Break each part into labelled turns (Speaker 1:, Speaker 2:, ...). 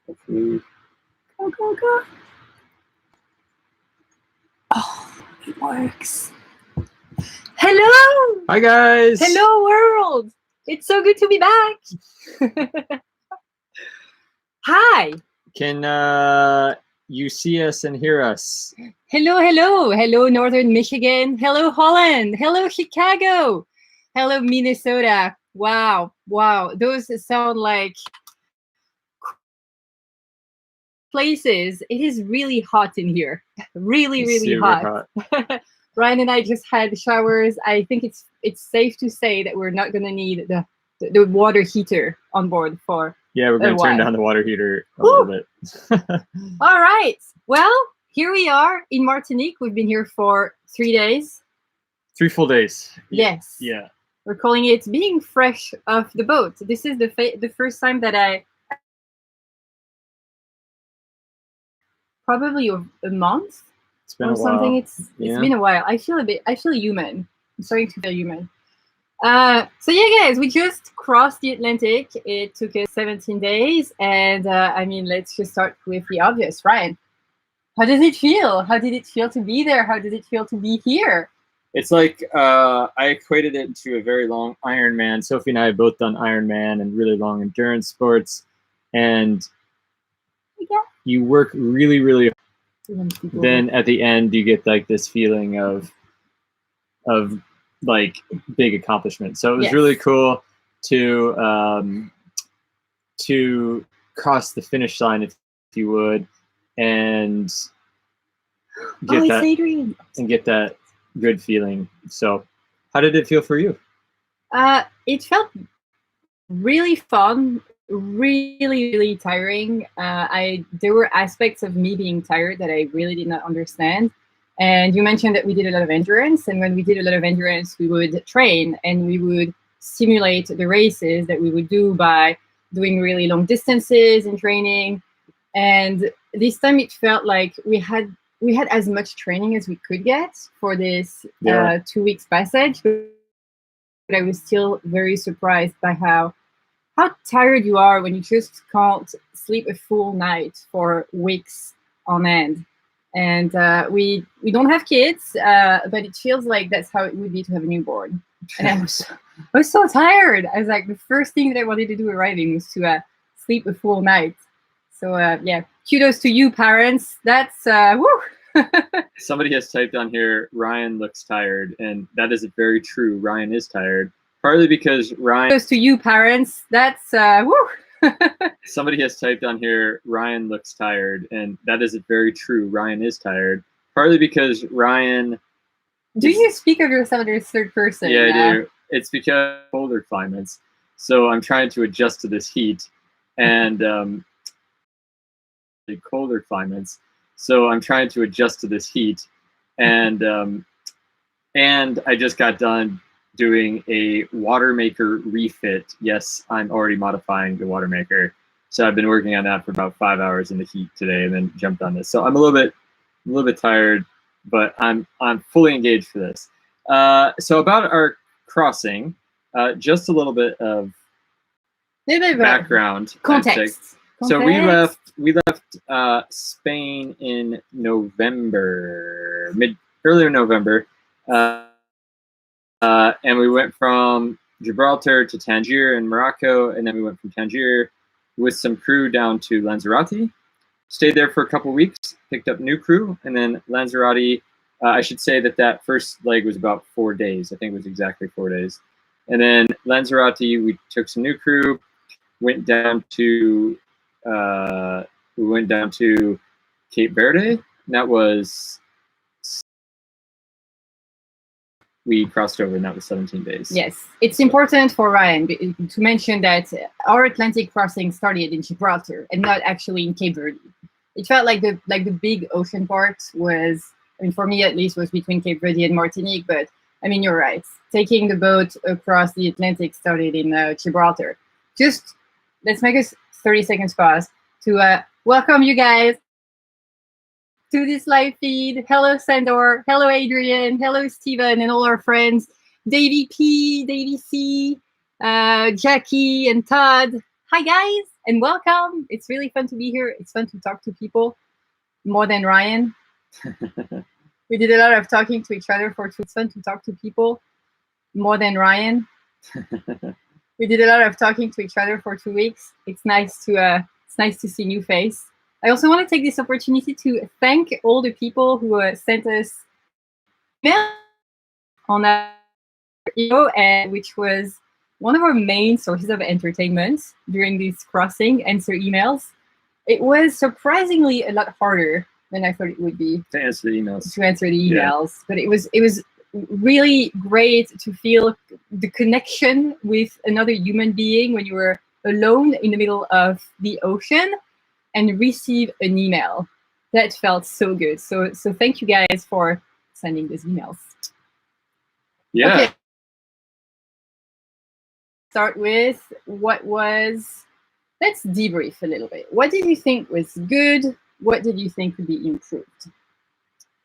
Speaker 1: Hopefully.
Speaker 2: Go. Oh, it works. Hello.
Speaker 1: Hi guys.
Speaker 2: Hello world. It's so good to be back. Hi.
Speaker 1: Can you see us and hear us?
Speaker 2: Hello, Northern Michigan. Hello, Holland. Hello, Chicago. Hello, Minnesota. Wow. Those sound like places. It is really hot in here. Really hot. Ryan and I just had showers. I think it's safe to say that we're not gonna need the water heater on board for.
Speaker 1: Yeah, we're gonna turn down the water heater a little bit.
Speaker 2: All right. Well, here we are in Martinique. We've been here for 3 days.
Speaker 1: 3 full days.
Speaker 2: Yes.
Speaker 1: Yeah.
Speaker 2: We're calling it being fresh off the boat. This is the first time that I probably a month.
Speaker 1: It's been
Speaker 2: or
Speaker 1: a
Speaker 2: something.
Speaker 1: while.
Speaker 2: It's been a while. I feel human. I'm starting to feel human. So yeah, guys, we just crossed the Atlantic. It took us 17 days, and I mean, let's just start with the obvious, Ryan. How does it feel? How did it feel to be there? How did it feel to be here?
Speaker 1: It's like I equated it to a very long Ironman. Sophie and I have both done Ironman and really long endurance sports, and you work really hard. Then at the end you get like this feeling of like big accomplishment. So it was really cool to cross the finish line, if you would, and get that good feeling. So how did it feel for you?
Speaker 2: It felt really fun, really tiring. There were aspects of me being tired that I really did not understand. And you mentioned that we did a lot of endurance, and when we did a lot of endurance, we would train and we would simulate the races that we would do by doing really long distances in training. And this time it felt like we had as much training as we could get for this 2 weeks passage, but I was still very surprised by how tired you are when you just can't sleep a full night for weeks on end. And we don't have kids, but it feels like that's how it would be to have a newborn. And I was so tired. I was like, the first thing that I wanted to do arriving was to sleep a full night. So yeah, kudos to you, parents. That's woo.
Speaker 1: Somebody has typed on here, Ryan looks tired, and that is very true. Ryan is tired, partly because Ryan.
Speaker 2: Kudos to you, parents. That's woo.
Speaker 1: Somebody has typed on here, Ryan looks tired, and that is very true. Ryan is tired, partly because Ryan.
Speaker 2: Do you speak of yourself as third person?
Speaker 1: Yeah, I do. It's because colder climates, so I'm trying to adjust to this heat, and colder climates. So I'm trying to adjust to this heat, and I just got done doing a water maker refit. Yes, I'm already modifying the water maker. So I've been working on that for about 5 hours in the heat today, and then jumped on this. So I'm a little bit tired, but I'm fully engaged for this. So about our crossing, just a little bit of background
Speaker 2: context.
Speaker 1: So we left Spain in November, earlier November, and we went from Gibraltar to Tangier in Morocco, and then we went from Tangier with some crew down to Lanzarote. Stayed there for a couple weeks, picked up new crew, and then Lanzarote. I should say that first leg was about 4 days. I think it was exactly 4 days, and then Lanzarote we took some new crew, went down to Cape Verde. And that was, we crossed over, and that was 17 days.
Speaker 2: Yes, it's important for Ryan to mention that our Atlantic crossing started in Gibraltar and not actually in Cape Verde. It felt like the big ocean part was, I mean, for me at least, was between Cape Verde and Martinique. But I mean, you're right. Taking the boat across the Atlantic started in Gibraltar. Just let's make a 30 seconds pause to welcome you guys to this live feed. Hello, Sandor. Hello, Adrian. Hello, Steven, and all our friends. Davey P, Davey C, Jackie, and Todd. Hi, guys. And welcome. It's really fun to be here. It's fun to talk to people more than Ryan. We did a lot of talking to each other for 2 weeks. It's fun to talk to people more than Ryan. We did a lot of talking to each other for 2 weeks. It's nice to see new face. I also want to take this opportunity to thank all the people who sent us email on our email, and which was one of our main sources of entertainment during this crossing. Answer emails. It was surprisingly a lot harder than I thought it would be
Speaker 1: to answer the emails.
Speaker 2: Yeah. But it was really great to feel the connection with another human being when you were alone in the middle of the ocean and receive an email. That felt so good. So thank you guys for sending those emails.
Speaker 1: Yeah.
Speaker 2: Okay. Start with let's debrief a little bit. What did you think was good? What did you think could be improved?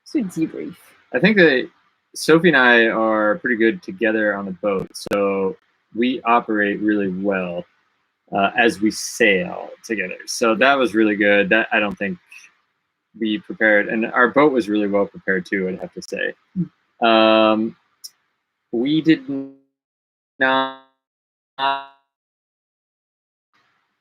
Speaker 2: So debrief.
Speaker 1: I think that Sophie and I are pretty good together on the boat. So we operate really well as we sail together. So that was really good. That I don't think we prepared, and our boat was really well prepared too, I'd have to say. We did not,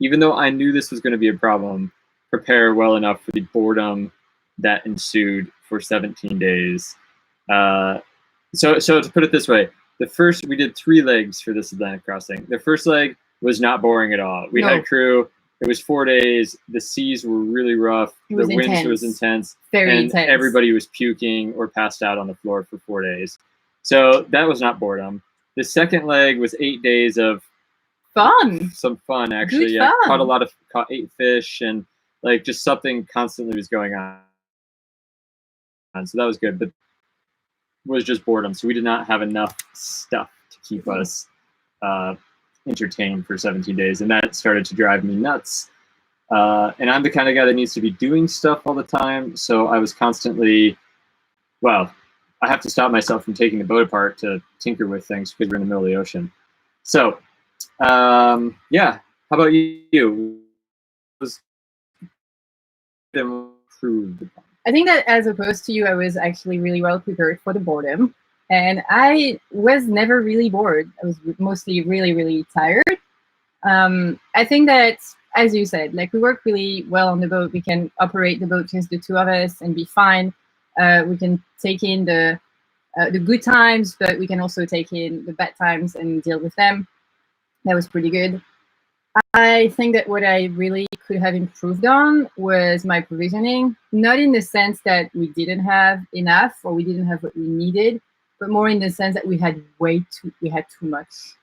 Speaker 1: even though I knew this was going to be a problem, prepare well enough for the boredom that ensued for 17 days. So to put it this way, we did 3 legs for this Atlantic crossing. The first leg was not boring at all. We had a crew. It was 4 days. The seas were really rough. The wind was intense.
Speaker 2: Very intense.
Speaker 1: Everybody was puking or passed out on the floor for 4 days. So that was not boredom. The second leg was 8 days of
Speaker 2: fun.
Speaker 1: Some fun, actually.
Speaker 2: Good fun.
Speaker 1: I caught 8 fish, and like just something constantly was going on. So that was good, but it was just boredom. So we did not have enough stuff to keep us entertained for 17 days, and that started to drive me nuts. And I'm the kind of guy that needs to be doing stuff all the time, so I was constantly, I have to stop myself from taking the boat apart to tinker with things because we're in the middle of the ocean. So, yeah. How about you? Was improved?
Speaker 2: I think that as opposed to you, I was actually really well prepared for the boredom, and I was never really bored. I was mostly really, really tired. I think that, as you said, like we work really well on the boat. We can operate the boat just the 2 of us and be fine. We can take in the good times, but we can also take in the bad times and deal with them. That was pretty good. I think that what I really could have improved on was my provisioning, not in the sense that we didn't have enough or we didn't have what we needed, but more in the sense that we had too much.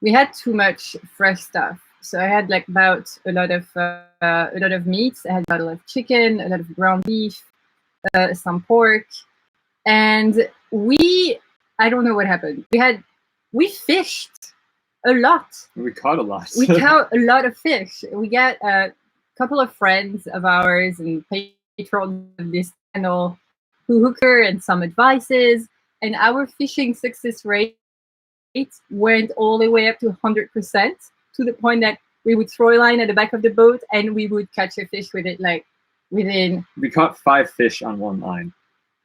Speaker 2: We had too much fresh stuff. So I had like about a lot of meats. I had about a lot of chicken, a lot of ground beef, some pork, and I don't know what happened. We fished a lot.
Speaker 1: We caught a lot.
Speaker 2: We caught a lot of fish. We got a couple of friends of ours and patrons of this channel who hooked her and some advices, and our fishing success rate went all the way up to 100%, to the point that we would throw a line at the back of the boat and we would catch a fish with it like within.
Speaker 1: We caught 5 fish on one line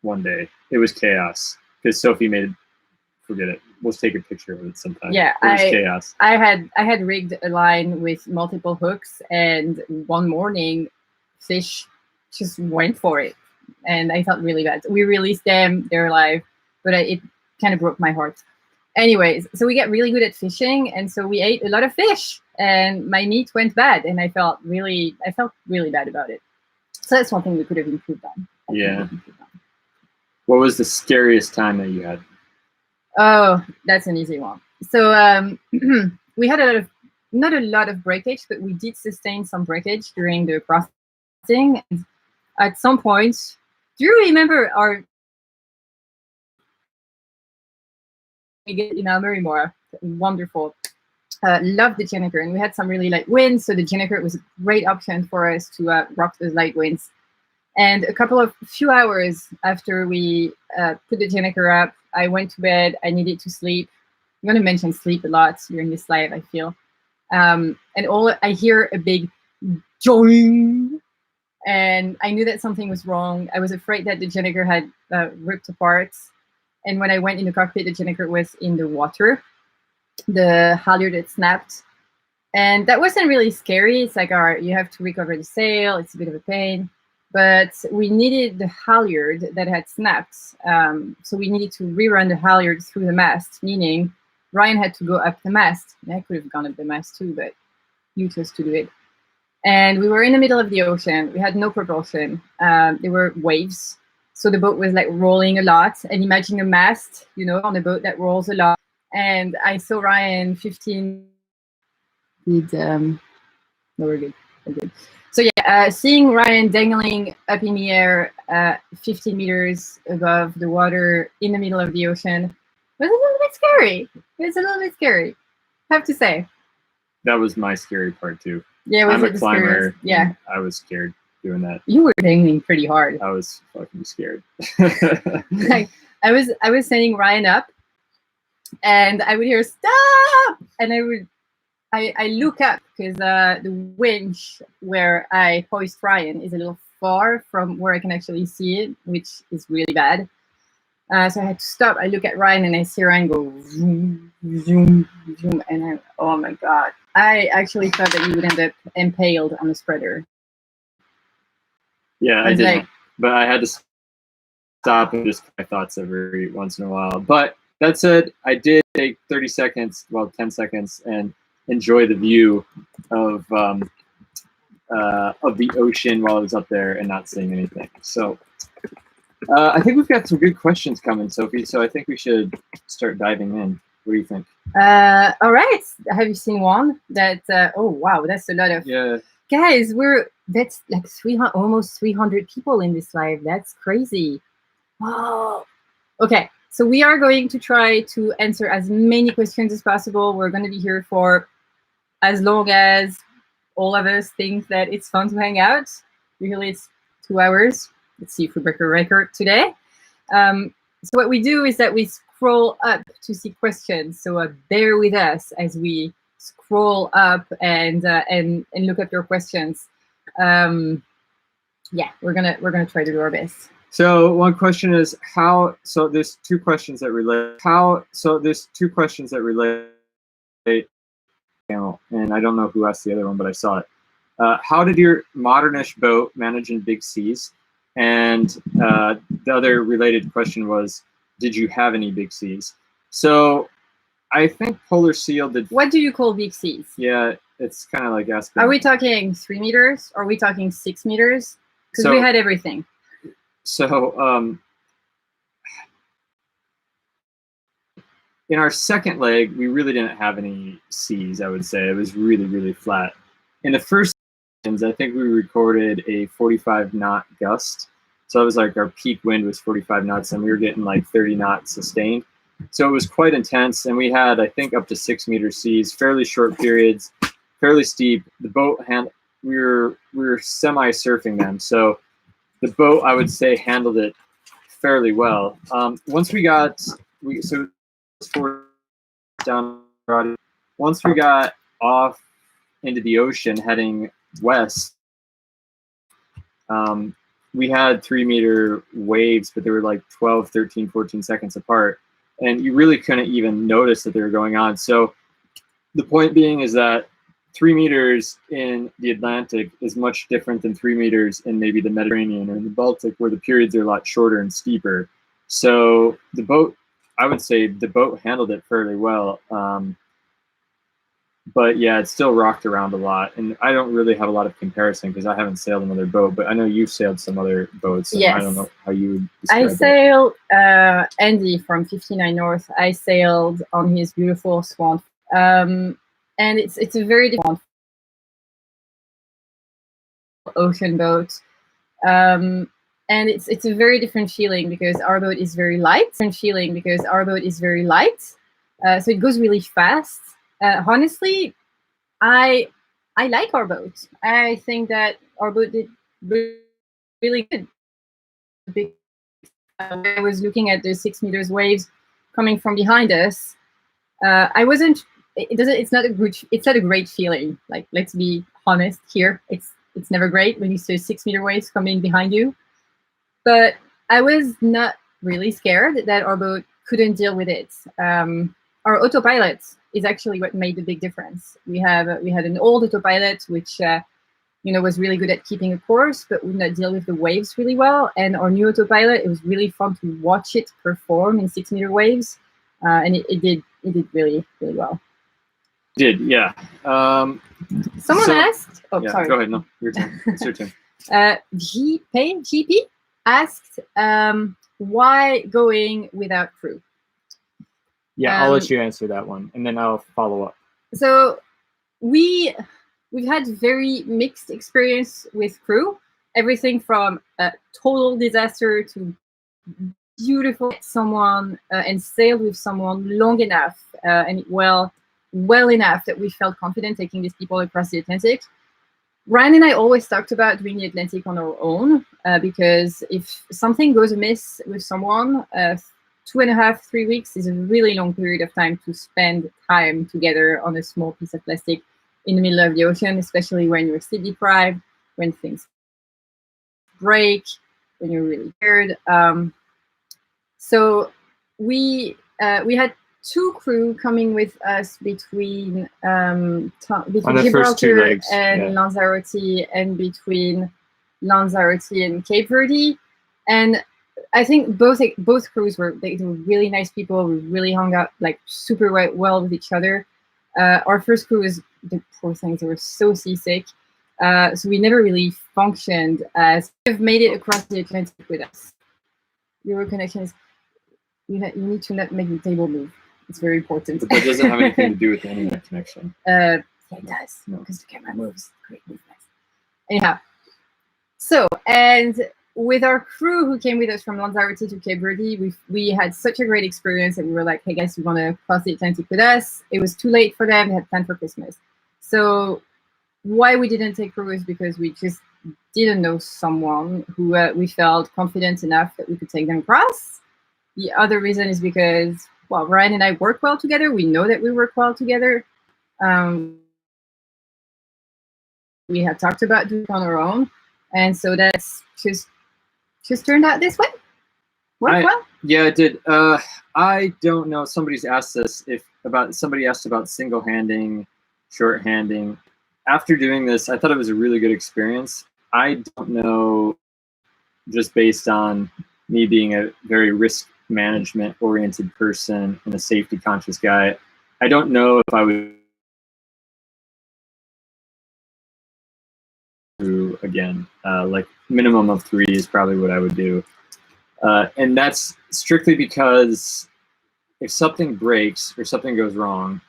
Speaker 1: one day. It was chaos because Sophie forget it. We'll take a picture of it sometime.
Speaker 2: Yeah,
Speaker 1: it was chaos.
Speaker 2: I had rigged a line with multiple hooks, and one morning, fish just went for it, and I felt really bad. We released them; they're alive, but it kind of broke my heart. Anyways, so we got really good at fishing, and so we ate a lot of fish, and my meat went bad, and I felt really bad about it. So that's one thing we could have improved on.
Speaker 1: Yeah. What was the scariest time that you had?
Speaker 2: Oh, that's an easy one. So we had not a lot of breakage, but we did sustain some breakage during the crossing. And at some point, do you remember our in Almerimore? Wonderful. Loved the Jennifer, and we had some really light winds, so the Jennifer was a great option for us to rock those light winds. And a few hours after we put the Jennifer up, I went to bed. I needed to sleep. I'm going to mention sleep a lot during this live, I feel. and all I hear a big joing, and I knew that something was wrong. I was afraid that the generator had ripped apart, and when I went in the cockpit, the generator was in the water. The halyard had snapped, and that wasn't really scary. It's like, all right, you have to recover the sail. It's a bit of a pain, but we needed the halyard that had snapped. So we needed to rerun the halyard through the mast, meaning Ryan had to go up the mast. And I could have gone up the mast too, but you chose to do it. And we were in the middle of the ocean. We had no propulsion. There were waves. So the boat was like rolling a lot. And imagine a mast, you know, on a boat that rolls a lot. And I saw Ryan 15 did no, we're good. We're good. So yeah, seeing Ryan dangling up in the air 15 meters above the water in the middle of the ocean was a little bit scary. It was a little bit scary, I have to say.
Speaker 1: That was my scary part too.
Speaker 2: Yeah,
Speaker 1: I'm a climber.
Speaker 2: Yeah,
Speaker 1: I was scared doing that.
Speaker 2: you were dangling pretty hard.
Speaker 1: I was fucking scared.
Speaker 2: Like I was sending Ryan up, and I would hear stop, and I look up because the winch where I hoist Ryan is a little far from where I can actually see it, which is really bad. So I had to stop. I look at Ryan and I see Ryan go zoom, zoom, zoom, and oh my god! I actually thought that you would end up impaled on the spreader.
Speaker 1: Yeah, I did, but I had to stop and just my thoughts every once in a while. But that said, I did take 30 seconds, well, 10 seconds, and enjoy the view of the ocean while I was up there and not seeing anything. So I think we've got some good questions coming, Sophie. So I think we should start diving in. What do you think?
Speaker 2: All right. Have you seen one that? Oh wow, that's a lot of.
Speaker 1: Yeah.
Speaker 2: Guys, that's like 300, almost 300 people in this live. That's crazy. Wow. Okay, so we are going to try to answer as many questions as possible. We're going to be here for as long as all of us think that it's fun to hang out. Usually it's 2 hours. Let's see if we break a record today. So what we do is that we scroll up to see questions. So bear with us as we scroll up and look up your questions. Yeah, we're gonna try to do our best.
Speaker 1: So one question is how. So there's two questions that relate. How. So there's two questions that relate. And I don't know who asked the other one, but I saw it. How did your modernish boat manage in big seas? And the other related question was, did you have any big seas? So I think Polar Seal did.
Speaker 2: What do you call big seas?
Speaker 1: Yeah, it's kind of like asking.
Speaker 2: Are we talking 3 meters? Or are we talking 6 meters? Because we had everything.
Speaker 1: So in our second leg, we really didn't have any seas, I would say. It was really, really flat. In the first sections, I think we recorded a 45 knot gust. So it was like our peak wind was 45 knots and we were getting like 30 knots sustained. So it was quite intense. And we had, I think, up to 6 meter seas, fairly short periods, fairly steep. The boat, we were semi-surfing them. So the boat, I would say, handled it fairly well. Once we got, down. Once we got off into the ocean heading west, we had 3 meter waves, but they were like 12, 13, 14 seconds apart. And you really couldn't even notice that they were going on. So the point being is that 3 meters in the Atlantic is much different than 3 meters in maybe the Mediterranean or in the Baltic, where the periods are a lot shorter and steeper. So the boat, I would say the boat handled it fairly well. But yeah, it still rocked around a lot. And I don't really have a lot of comparison because I haven't sailed another boat, but I know you've sailed some other boats.
Speaker 2: Yes.
Speaker 1: I don't know how you would describe
Speaker 2: I sailed Andy from 59 North. I sailed on his beautiful Swan. And it's a very different ocean boat. And it's a very different feeling because our boat is very light. So it goes really fast. Honestly, I like our boat. I think that our boat did really good. I was looking at the 6 meters waves coming from behind us. I wasn't it doesn't. It's not a good. It's not a great feeling. Like, let's be honest here. It's never great when you see 6 meter waves coming behind you. But I was not really scared that our boat couldn't deal with it. Our autopilot is actually what made the big difference. We had an old autopilot which was really good at keeping a course, but would not deal with the waves really well. And our new autopilot, it was really fun to watch it perform in 6 meter waves, and it did really well.
Speaker 1: Yeah.
Speaker 2: Someone asked. Oh,
Speaker 1: yeah,
Speaker 2: sorry.
Speaker 1: Go ahead. No, your turn. It's your turn.
Speaker 2: GP asked, why going without crew?
Speaker 3: Yeah, I'll let you answer that one, and then I'll follow up.
Speaker 2: So we've had very mixed experience with crew. Everything from a total disaster to beautiful someone and sailed with someone long enough and well enough that we felt confident taking these people across the Atlantic. Ryan and I always talked about doing the Atlantic on our own because if something goes amiss with someone, 2.5, 3 weeks is a really long period of time to spend time together on a small piece of plastic in the middle of the ocean, especially when you're sleep deprived, when things break, when you're really tired. So we had 2 crew coming with us between Gibraltar and Lanzarote, and between Lanzarote and Cape Verde. And I think both crews were really nice people. We really hung out like super well with each other. Our first crew was, the poor things, they were so seasick. So we never really functioned as we've made it across the Atlantic with us. Euro connections. You need to not make the table move. It's very important.
Speaker 1: But that doesn't have anything to do with the internet connection.
Speaker 2: Yeah, it does. No, because the camera moves. Great movements. Anyhow, so, and with our crew who came with us from Lanzarote to Cape Verde, we had such a great experience, and we were like, hey guys, you want to cross the Atlantic with us? It was too late for them. They had planned for Christmas. So why we didn't take crew is because we just didn't know someone who we felt confident enough that we could take them across. The other reason is because, well, Ryan and I work well together. We know that we work well together. We had talked about doing it on our own. And so that's just turned out this way. Worked well.
Speaker 1: Yeah, it did. I don't know. Somebody asked about single handing, short handing. After doing this, I thought it was a really good experience. I don't know, just based on me being a very risk management oriented person and a safety conscious guy, I don't know if I would do again. Like minimum of 3 is probably what I would do. And that's strictly because if something breaks or something goes wrong,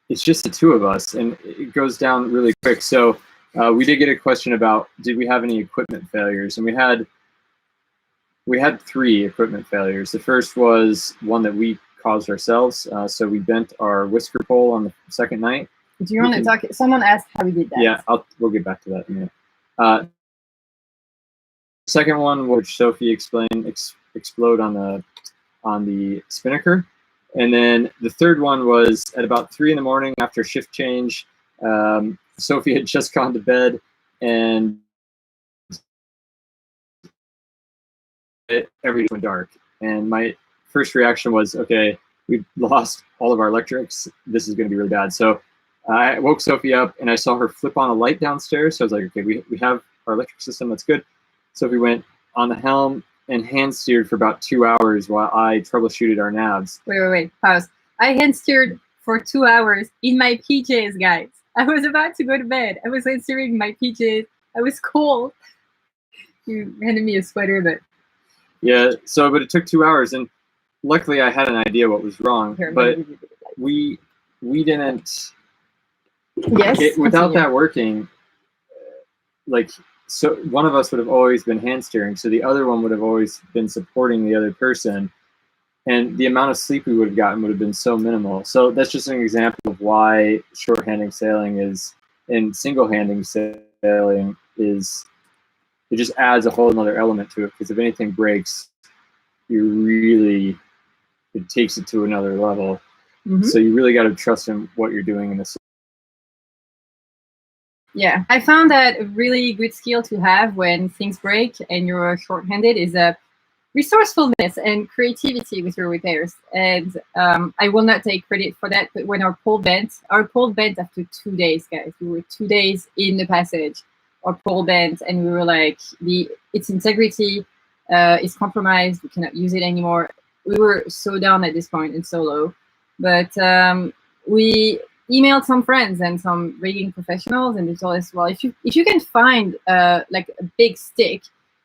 Speaker 1: it's just the 2 of us and it goes down really quick. So we did get a question about, did we have any equipment failures? And we had 3 equipment failures. The first was one that we caused ourselves. So we bent our whisker pole on the second night.
Speaker 2: Do you want to talk? Someone asked how we did that.
Speaker 1: Yeah, we'll get back to that in a minute. Second one, which Sophie explained, explode on the spinnaker. And then the third one was at about 3 in the morning after shift change. Sophie had just gone to bed and everything went dark. And my first reaction was, okay, we've lost all of our electrics. This is going to be really bad. So I woke Sophie up and I saw her flip on a light downstairs. So I was like, okay, we have our electric system. That's good. Sophie went on the helm and hand steered for about 2 hours while I troubleshooted our navs.
Speaker 2: Wait. Pause. I hand steered for 2 hours in my PJs, guys. I was about to go to bed. I was hand steering in my PJs. I was cold. You handed me a sweater, but
Speaker 1: yeah. So, but it took 2 hours, and luckily I had an idea what was wrong. Here, but we didn't.
Speaker 2: Yes.
Speaker 1: Without that working, like. So one of us would have always been hand steering, so the other one would have always been supporting the other person, and the amount of sleep we would have gotten would have been so minimal. So that's just an example of why short-handing sailing is, and single-handing sailing is, it just adds a whole another element to it, because if anything breaks, it takes it to another level. So you really got to trust in what you're doing in this.
Speaker 2: Yeah, I found that a really good skill to have when things break and you're short-handed is resourcefulness and creativity with your repairs. And I will not take credit for that, but when our pole bent after 2 days, guys. We were 2 days in the passage, our pole bent, and we were like, its integrity is compromised. We cannot use it anymore. We were so down at this point and so low. But we emailed some friends and some rigging professionals, and they told us, well, if you can find like a big stick,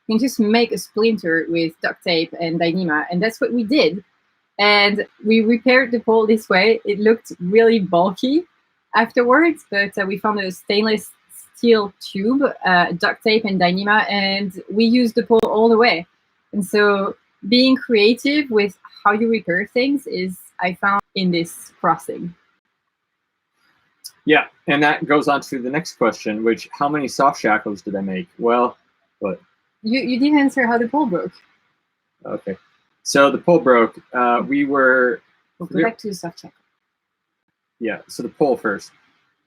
Speaker 2: you can just make a splinter with duct tape and Dyneema, and that's what we did. And we repaired the pole this way. It looked really bulky afterwards, but we found a stainless steel tube, duct tape and Dyneema, and we used the pole all the way. And so being creative with how you repair things is, I found, in this crossing.
Speaker 1: Yeah, and that goes on to the next question, which, how many soft shackles did I make? Well, but
Speaker 2: you didn't answer how the pole broke.
Speaker 1: Okay, so the pole broke. We were.
Speaker 2: We'll go back to the soft shackle.
Speaker 1: Yeah, so the pole first.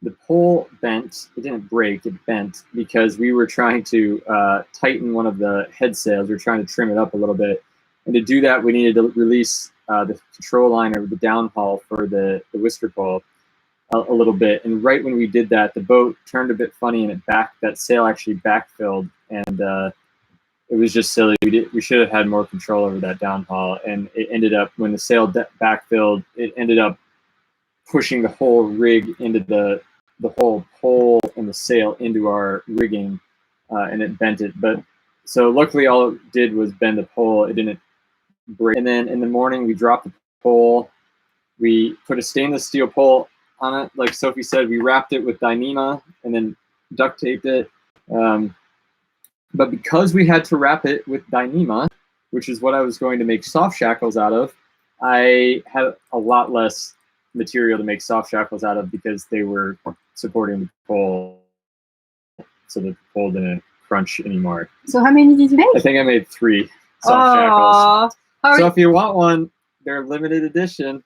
Speaker 1: The pole bent. It didn't break. It bent because we were trying to tighten one of the head sails. We were trying to trim it up a little bit, and to do that, we needed to release the control line or the downhaul for the whisker pole a little bit. And right when we did that, the boat turned a bit funny, and that sail actually backfilled, and it was just silly. We should have had more control over that downhaul, and it ended up, when the sail backfilled, it ended up pushing the whole rig into the whole pole and the sail into our rigging, and it bent it. But so luckily, all it did was bend the pole. It didn't break. And then in the morning, we dropped the pole. We put a stainless steel pole on it, like Sophie said. We wrapped it with Dyneema and then duct taped it. But because we had to wrap it with Dyneema, which is what I was going to make soft shackles out of, I had a lot less material to make soft shackles out of because they were supporting the pole, so the pole didn't crunch anymore.
Speaker 2: So how many did you make?
Speaker 1: I think I made 3 soft shackles. So if you want one, they're limited edition.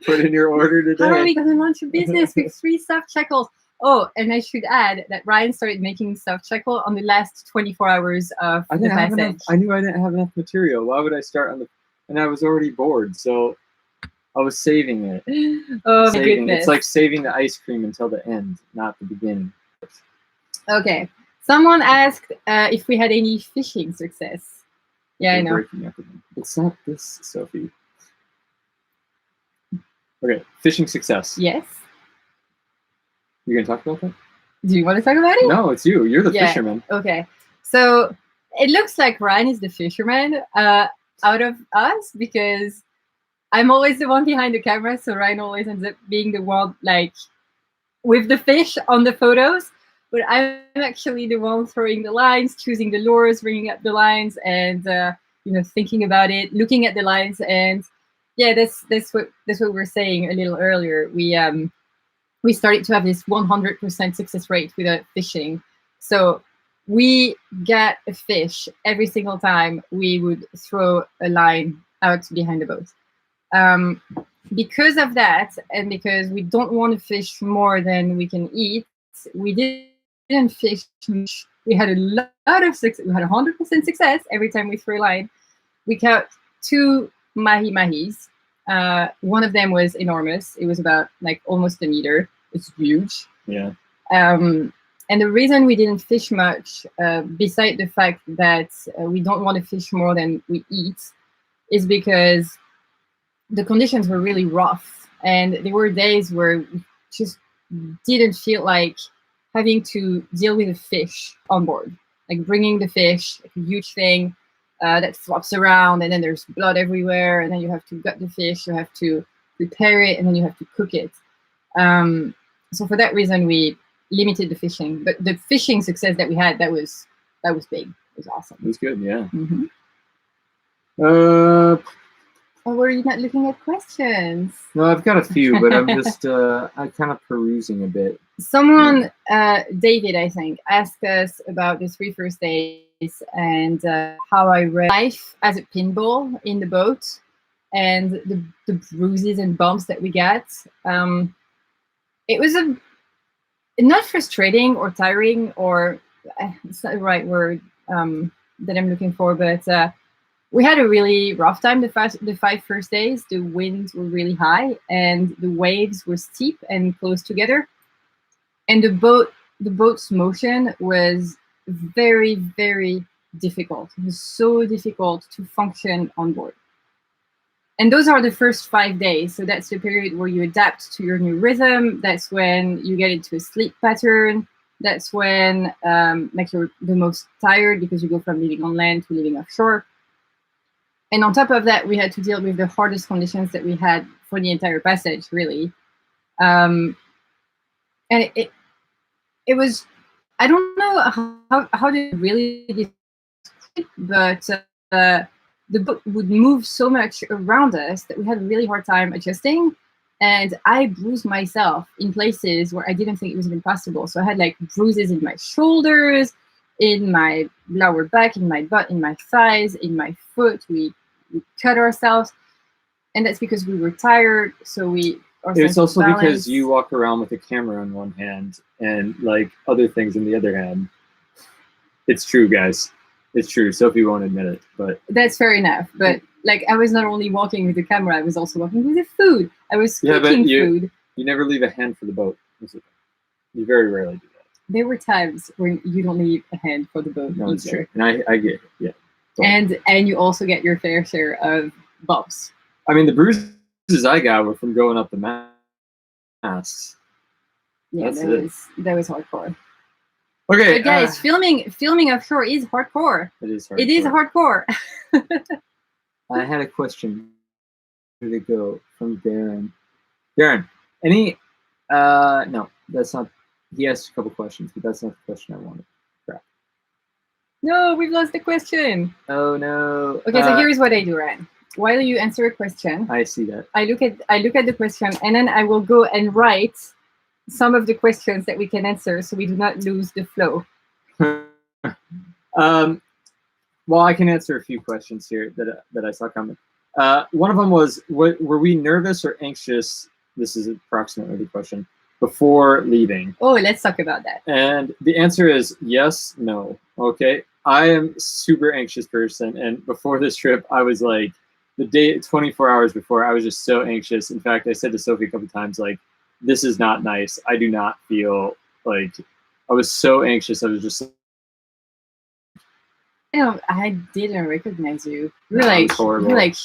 Speaker 1: Put in your order today.
Speaker 2: How are we going to launch a business with 3 soft shackles? Oh, and I should add that Ryan started making soft shackle on the last 24 hours of the passage.
Speaker 1: I knew I didn't have enough material. Why would I start on and I was already bored, so I was saving it.
Speaker 2: Oh, my goodness.
Speaker 1: It's like saving the ice cream until the end, not the beginning.
Speaker 2: Okay. Someone asked if we had any fishing success. Yeah, I know.
Speaker 1: It's not this, Sophie. Okay, fishing success.
Speaker 2: Yes.
Speaker 1: You gonna talk about that?
Speaker 2: Do you want to talk about it?
Speaker 1: No, it's you. You're the fisherman.
Speaker 2: Okay. So it looks like Ryan is the fisherman out of us, because I'm always the one behind the camera, so Ryan always ends up being the one like with the fish on the photos. But I'm actually the one throwing the lines, choosing the lures, bringing up the lines, and thinking about it, looking at the lines, and yeah, that's what we were saying a little earlier. We started to have this 100% success rate with fishing. So we got a fish every single time we would throw a line out behind the boat. Because of that, and because we don't want to fish more than we can eat, we didn't fish much. We had a lot of success. We had 100% success every time we threw a line. We caught 2 mahi-mahis. One of them was enormous. It was about like almost a meter. It's huge.
Speaker 1: Yeah.
Speaker 2: And the reason we didn't fish much, beside the fact that we don't want to fish more than we eat, is because the conditions were really rough. And there were days where we just didn't feel like having to deal with a fish on board. Like bringing the fish, like a huge thing that flops around, and then there's blood everywhere, and then you have to gut the fish, you have to prepare it, and then you have to cook it. So for that reason, we limited the fishing. But the fishing success that we had, that was big. It was awesome.
Speaker 1: It was good, yeah.
Speaker 2: Mm-hmm. Or were you not looking at questions?
Speaker 1: No, I've got a few, but I'm just I'm kind of perusing a bit.
Speaker 2: Someone, David, I think, asked us about the 3 first days and how I read life as a pinball in the boat. and the bruises and bumps that we get. It was not frustrating or tiring, or it's not the right word that I'm looking for, but we had a really rough time the 5 first days. The winds were really high and the waves were steep and close together. And the boat's motion was very, very difficult. It was so difficult to function on board. And those are the first 5 days. So that's the period where you adapt to your new rhythm. That's when you get into a sleep pattern. That's when like you're the most tired because you go from living on land to living offshore. And on top of that, we had to deal with the hardest conditions that we had for the entire passage, really. And it was, I don't know how to really describe it, but the boat would move so much around us that we had a really hard time adjusting. And I bruised myself in places where I didn't think it was even possible. So I had like bruises in my shoulders, in my lower back, in my butt, in my thighs, in my foot. We cut ourselves, and that's because we were tired. So
Speaker 1: it's also because you walk around with a camera in one hand and like other things in the other hand. It's true, guys. It's true. Sophie won't admit it, but
Speaker 2: that's fair enough. But like, I was not only walking with the camera, I was also walking with the food. I was cooking food.
Speaker 1: You never leave a hand for the boat. You very rarely do that.
Speaker 2: There were times when you don't leave a hand for the boat.
Speaker 1: No, it's true. And I get it. Yeah.
Speaker 2: Totally. And you also get your fair share of bumps.
Speaker 1: I mean, the bruises I got were from going up the mast.
Speaker 2: Yeah, that was hardcore.
Speaker 1: Okay,
Speaker 2: but guys, filming offshore is hardcore.
Speaker 1: It is hardcore.
Speaker 2: It is hardcore.
Speaker 1: I had a question. Where did it go? From Darren. Darren, any? No, that's not. He asked a couple questions, but that's not the question I wanted. Crap.
Speaker 2: No, we've lost the question.
Speaker 1: Oh no.
Speaker 2: Okay, so here's what I do, Ryan. While you answer a question,
Speaker 1: I see that.
Speaker 2: I look at the question, and then I will go and write some of the questions that we can answer, so we do not lose the flow.
Speaker 1: Well, I can answer a few questions here that I saw coming. One of them was, were we nervous or anxious? This is approximately the question. Before leaving.
Speaker 2: Oh, let's talk about that.
Speaker 1: And the answer is yes, no. Okay. I am a super anxious person. And before this trip, I was like, the day 24 hours before, I was just so anxious. In fact, I said to Sophie a couple times, like, this is not nice. I do not feel like, I was so anxious. I was just.
Speaker 2: I didn't recognize you. You were like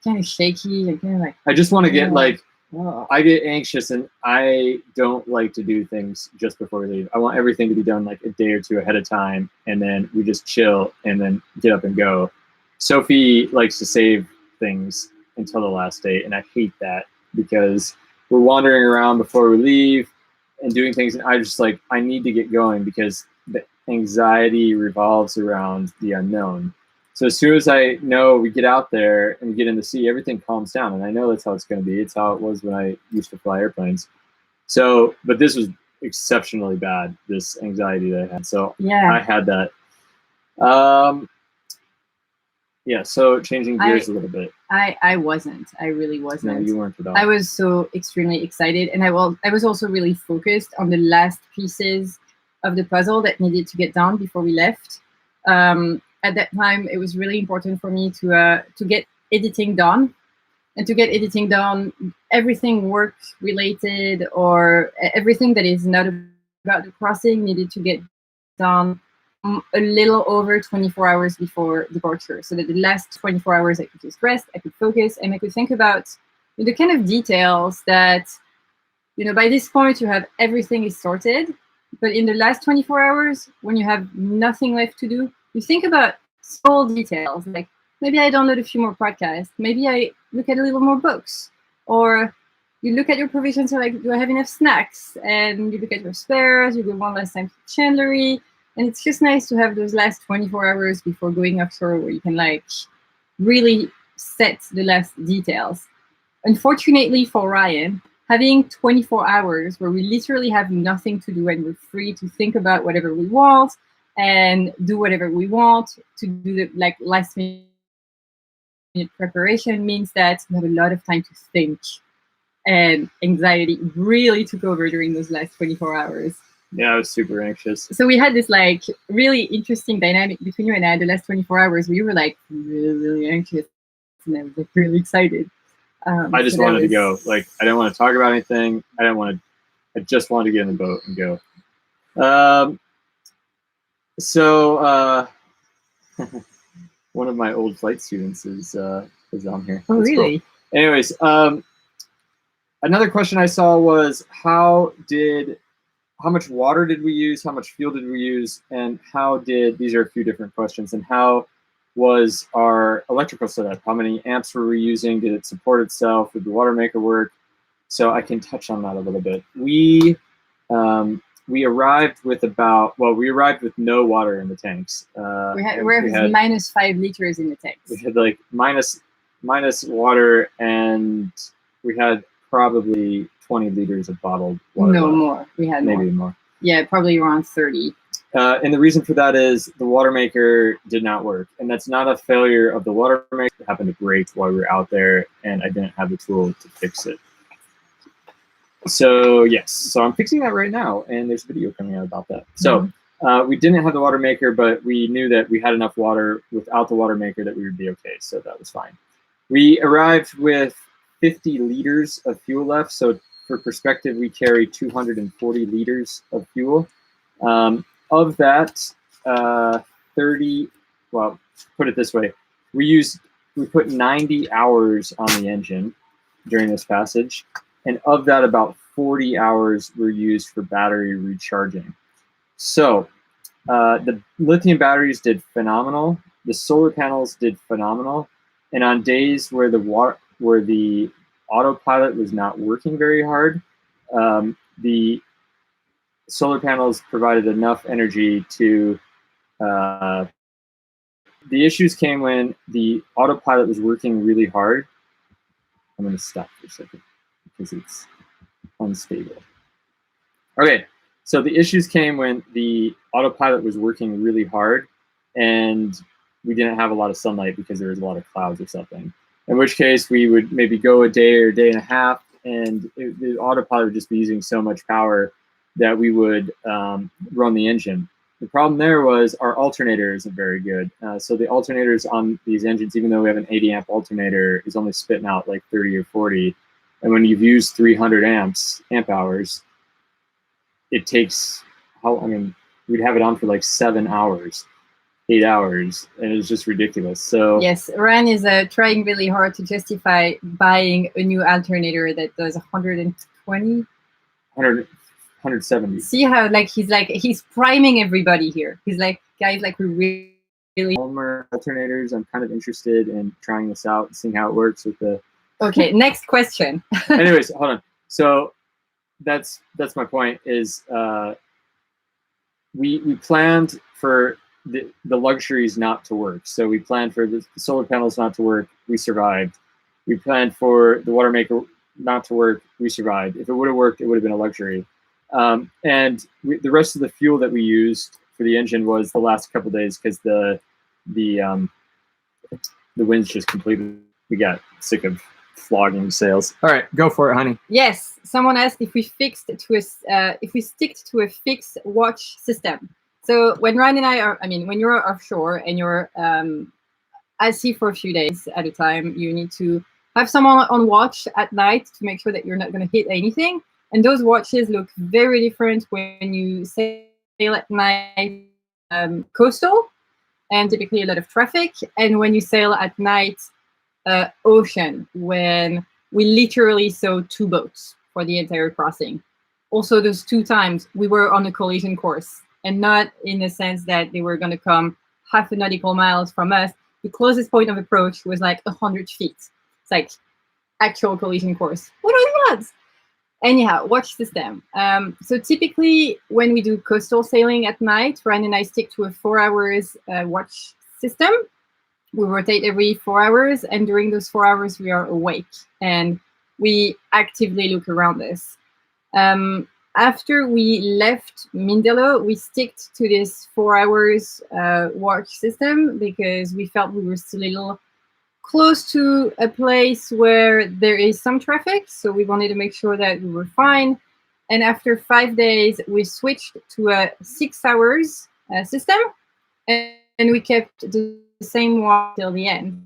Speaker 2: kind of shaky and kind of like.
Speaker 1: I just want to get like. Oh. I get anxious and I don't like to do things just before we leave. I want everything to be done like a day or two ahead of time, and then we just chill and then get up and go. Sophie likes to save things until the last day, and I hate that because we're wandering around before we leave and doing things, and I just like, I need to get going because the anxiety revolves around the unknown. So as soon as I know we get out there and we get in the sea, everything calms down. And I know that's how it's going to be. It's how it was when I used to fly airplanes. So, but this was exceptionally bad, this anxiety that I had. So yeah, I had that. Yeah, so changing gears a little bit.
Speaker 2: I wasn't. I really wasn't.
Speaker 1: No, you weren't at all.
Speaker 2: I was so extremely excited. And I was also really focused on the last pieces of the puzzle that needed to get done before we left. At that time, it was really important for me to get editing done, and to get editing done, everything work related or everything that is not about the crossing needed to get done a little over 24 hours before departure, so that the last 24 hours I could just rest, I could focus, and I could think about the kind of details that, by this point you have everything is sorted, but in the last 24 hours, when you have nothing left to do, you think about small details, like maybe I download a few more podcasts, maybe I look at a little more books, or you look at your provisions, so like, do I have enough snacks? And you look at your spares, you go one last time to chandlery, and it's just nice to have those last 24 hours before going offshore where you can like really set the last details. Unfortunately for Ryan, having 24 hours where we literally have nothing to do and we're free to think about whatever we want and do whatever we want, to do the like last minute preparation means that you have a lot of time to think, and anxiety really took over during those last 24 hours.
Speaker 1: Yeah, I was super anxious.
Speaker 2: So we had this like really interesting dynamic between you and I the last 24 hours. We were like really, really anxious, and I was like really excited.
Speaker 1: I just wanted to go. Like, I didn't want to talk about anything. I just wanted to get in the boat and go. So one of my old flight students is on here.
Speaker 2: Oh,
Speaker 1: That's
Speaker 2: really?
Speaker 1: Cool. Anyways, another question I saw was how much water did we use, how much fuel did we use, and these are a few different questions, and how was our electrical setup? How many amps were we using? Did it support itself? Did the water maker work? So I can touch on that a little bit. We arrived with no water in the tanks.
Speaker 2: We had -5 liters in the tanks.
Speaker 1: We had like minus water, and we had probably 20 liters of bottled water.
Speaker 2: No, more. We had
Speaker 1: maybe more.
Speaker 2: Yeah, probably around 30.
Speaker 1: And the reason for that is the water maker did not work. And that's not a failure of the water maker. It happened to break while we were out there, and I didn't have the tool to fix it. So yes, so I'm fixing that right now, and there's a video coming out about that. So we didn't have the water maker, but we knew that we had enough water without the water maker that we would be okay, so that was fine. We arrived with 50 liters of fuel left, so for perspective, we carry 240 liters of fuel. Of that, 30, well, put it this way, we put 90 hours on the engine during this passage, and of that, about 40 hours were used for battery recharging. So the lithium batteries did phenomenal. The solar panels did phenomenal. And on days where the autopilot was not working very hard, the solar panels provided enough energy to. The issues came when the autopilot was working really hard. I'm going to stop for a second because it's unstable. Okay, so the issues came when the autopilot was working really hard, and we didn't have a lot of sunlight because there was a lot of clouds or something. In which case, we would maybe go a day or a day and a half, and the autopilot would just be using so much power that we would run the engine. The problem there was our alternator isn't very good. So the alternators on these engines, even though we have an 80 amp alternator, is only spitting out like 30 or 40. And when you've used 300 amp hours, it takes, we'd have it on for like 7 hours, 8 hours, and it's just ridiculous. So
Speaker 2: yes, Ryan is trying really hard to justify buying a new alternator that does 120.
Speaker 1: 170.
Speaker 2: See how he's priming everybody here. He's like, guys, like we really
Speaker 1: Palmer alternators. I'm kind of interested in trying this out and seeing how it works with the.
Speaker 2: Okay, next question.
Speaker 1: Anyways, hold on. So that's my point. Is we planned for the luxuries not to work. So we planned for the solar panels not to work. We survived. We planned for the water maker not to work. We survived. If it would have worked, it would have been a luxury. And the rest of the fuel that we used for the engine was the last couple of days because the winds just completely. We got sick of flogging sails.
Speaker 3: All right, go for it, honey.
Speaker 2: Yes, someone asked if we stick to a fixed watch system. So when Ryan and I are, when you're offshore and you're at sea for a few days at a time, you need to have someone on watch at night to make sure that you're not going to hit anything. And those watches look very different when you sail at night coastal, and typically a lot of traffic, and when you sail at night ocean, when we literally saw 2 boats for the entire crossing. Also, those 2 times we were on a collision course, and not in the sense that they were going to come half a nautical miles from us. The closest point of approach was like 100 feet. It's like actual collision course. What are the odds? Anyhow, watch system. So typically when we do coastal sailing at night, Ryan and I stick to a 4 hours watch system. We rotate every 4 hours, and during those 4 hours we are awake and we actively look around us. After we left Mindelo, we sticked to this 4 hours watch system because we felt we were still a little close to a place where there is some traffic, so we wanted to make sure that we were fine. And after 5 days, we switched to a 6 hours system, and we kept the same watch till the end.